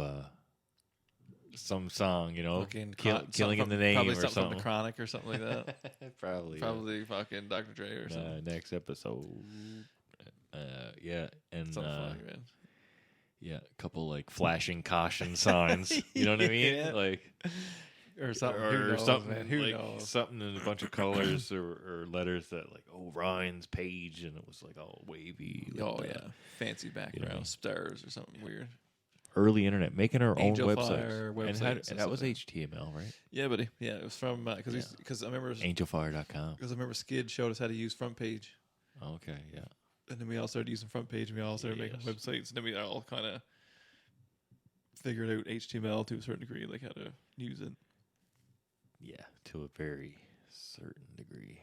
some song,
Fucking
killing in the
something
name
probably
or
something
something.
from the Chronic or something like that.
Probably
fucking Dr. Dre or something.
Next episode. Yeah, and
Something funny, man.
yeah, a couple like flashing caution signs. You know what I mean?
Yeah.
Like
Or something. Who
or
knows,
something
man? Who
like
knows?
something in a bunch of colors or letters that like Ryan's page, and it was like all wavy.
Oh
like,
yeah, fancy background, stars or something weird.
Early internet, making our
Angel
own
Fire
websites.
websites
And
and
that was
stuff.
HTML, right?
Yeah, buddy. Yeah, it was from because I remember
Angelfire.com.
because I remember Skid showed us how to use Front Page,
Okay, yeah.
and then we all started using Front Page, and we all started making
Yes.
websites, and then we all kind of figured out HTML to a certain degree, like how to use it.
Yeah, to a very certain degree.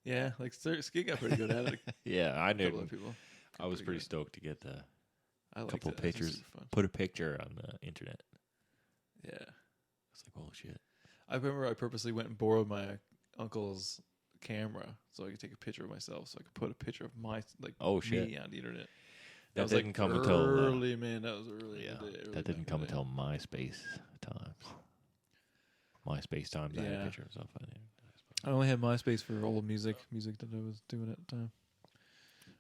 Yeah, like Skid got pretty good at it.
Yeah, I
A couple
knew.
of people
I was
pretty
pretty
good.
stoked to get the
I liked
couple
it. That was
pictures.
super fun.
Put a picture on the internet.
Yeah.
It's like, oh shit.
I remember I purposely went and borrowed my uncle's camera so I could take a picture of myself, so I could put a picture of my
Oh, shit.
me on the internet.
That
was
didn't
like
come until
early, man. That was early.
yeah,
in the day, early
that didn't
back
come
in the day.
until MySpace times. MySpace times. I had a
Yeah.
picture of myself on there.
I only had MySpace for old music that I was doing at the time.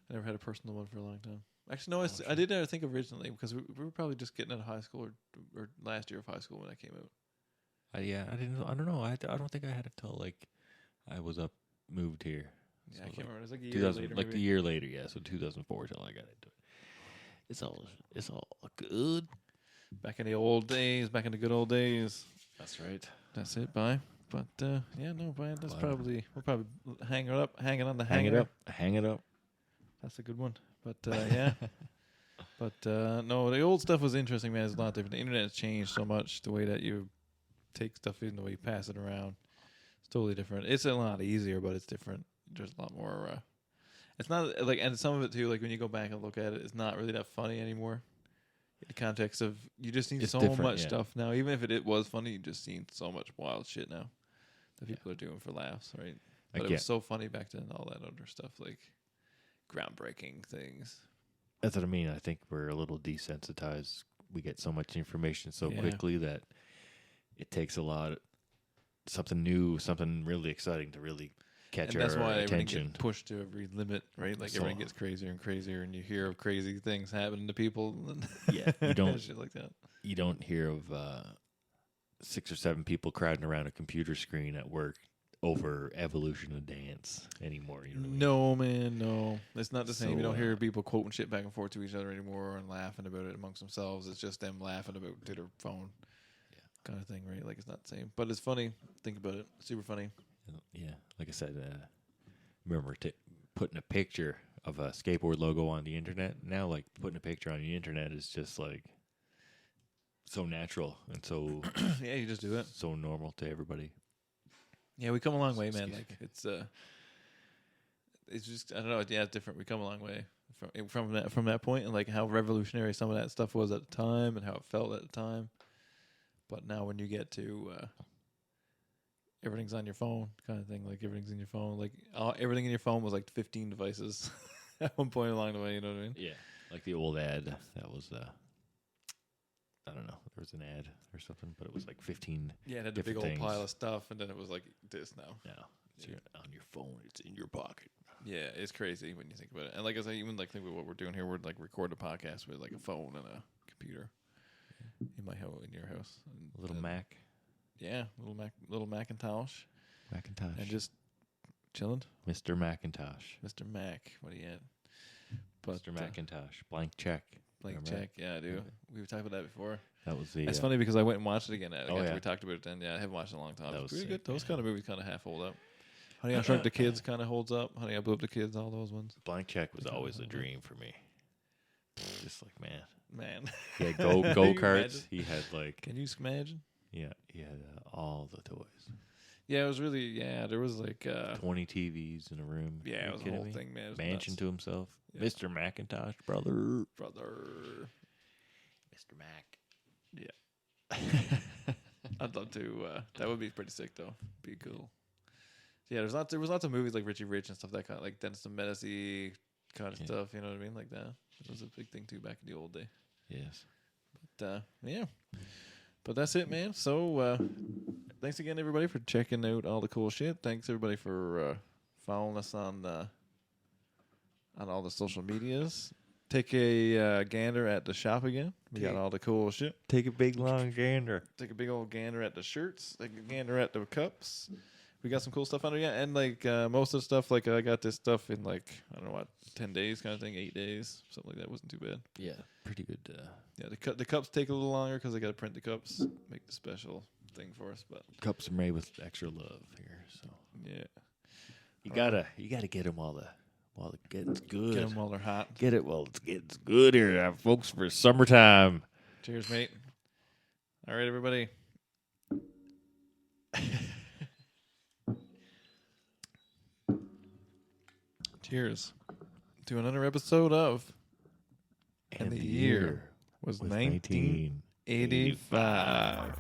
I never had a personal one for a long time. Actually, no, I did think originally because we were probably just getting out of high school or last year of high school when I came out.
Yeah, I didn't. I don't know. I don't think I had it till like I was moved here.
Yeah,
So
I can't
like
remember. It was like a year
2000
later.
like
maybe.
a year later. Yeah, so 2004 till I got into it. It's all good.
Back in the old days, back in the good old days.
That's right.
That's it. Bye. But yeah, no, Brian. That's
Bye.
we'll probably hang it up, hanging on the
Hang
hanger.
it up. Hang it up.
That's a good one. But yeah. But no, the old stuff was interesting, man. It's a lot different. The internet has changed so much. The way that you take stuff in, the way you pass it around, it's totally different. It's a lot easier, but it's different. There's a lot more. It's not like, and some of it too. Like when you go back and look at it, it's not really that funny anymore. In the context of you just need
It's
so
different,
much
yeah.
stuff now. Even if it was funny, you just seen so much wild shit now that people are doing for laughs, right? But
Like,
it
yeah.
was so funny back then. All that other stuff, like groundbreaking things.
That's what I mean. I think we're a little desensitized. We get so much information so
Yeah.
quickly that it takes a lot, something new, something really exciting to really catch
And that's
our
why everything
attention.
gets pushed to every limit, right? Like
So-
everything gets crazier and crazier, and you hear of crazy things happening to people. And
Yeah, you don't
shit like that.
You don't hear of 6 or 7 people crowding around a computer screen at work over evolution of dance anymore. You know what I mean?
No, man, no. It's not the same.
So,
You don't hear people quoting shit back and forth to each other anymore and laughing about it amongst themselves. It's just them laughing about to their phone, kind of thing, right? Like it's not the same, but it's funny. Think about it. Super funny.
Yeah, like I said, remember putting a picture of a skateboard logo on the internet. Now, like putting a picture on the internet is just like so natural and so
Yeah, you just do it.
so normal to everybody.
Yeah, we come a long way, man.
Excuse
Like it's just I don't know. Yeah, it's different. We come a long way from that point, and like how revolutionary some of that stuff was at the time, and how it felt at the time. But now, when you get to everything's on your phone, kind of thing, like everything's in your phone, like everything in your phone was like 15 devices at one point along the way. You know what I mean?
Yeah, like the old ad that was. I don't know. There was an ad or something, but it was like 15.
Yeah, it had the big
different
old
things.
pile of stuff, and then it was like this now.
Yeah, it's on your phone. It's in your pocket.
Yeah, it's crazy when you think about it. And like I said, even like think about what we're doing here. We're like record a podcast with like a phone and a computer in my house, in your house, and,
A little Mac.
Yeah, little Macintosh,
Macintosh.
and just chilling.
Mr. Macintosh.
Mr. Mac, what do you had?
Mr. Macintosh. Blank check.
Blank
Remember
check. Yeah, I do. We've talked about that before.
That was the.
It's funny because I went and watched it again.
Oh, yeah.
We talked about it then. Yeah, I haven't watched it in a long time.
That
It
was
pretty
sick,
good. Those kind of movies kind of half hold up. Honey, I Shrunk the Kids kind of holds up. Honey, I Blew Up the Kids, all those ones.
Blank Check was always a dream for me. Just like,
Man.
He had
Can you
go-karts.
imagine?
He had like...
Can you imagine?
Yeah, he had all the toys.
Yeah, it was really, there was like...
20 TVs in a room.
Yeah,
Are you
it was a
kidding
whole
me?
thing, man. It was
Mansion
nuts.
to himself.
Yeah.
Mr. Macintosh, brother.
Mr. Mac. Yeah. I'd love to. That would be pretty sick, though. Be cool. Yeah, there was lots of movies like Richie Rich and stuff that kind of like Dennis the Menace kind of stuff. You know what I mean? Like that. It was a big thing too back in the old day.
Yes.
But yeah. But that's it, man. So thanks again, everybody, for checking out all the cool shit. Thanks everybody for following us on all the social medias. Take a gander at the shop again. We got all the cool shit.
Take a big long gander.
Take a big old gander at the shirts. Take a gander at the cups. We got some cool stuff under yet, and like most of the stuff, like I got this stuff in like I don't know what 10 days kind of thing, 8 days, something like that. Wasn't too bad.
Yeah, pretty good.
Yeah, the cups take a little longer because I got to print the cups, make the special thing for us. But
Cups are made with extra love here, so
yeah,
you gotta get them while it gets good.
Get them while they're hot.
Get it while it gets good here, folks, for summertime.
Cheers, mate. All right, everybody. Cheers to another episode of And the year was 1985.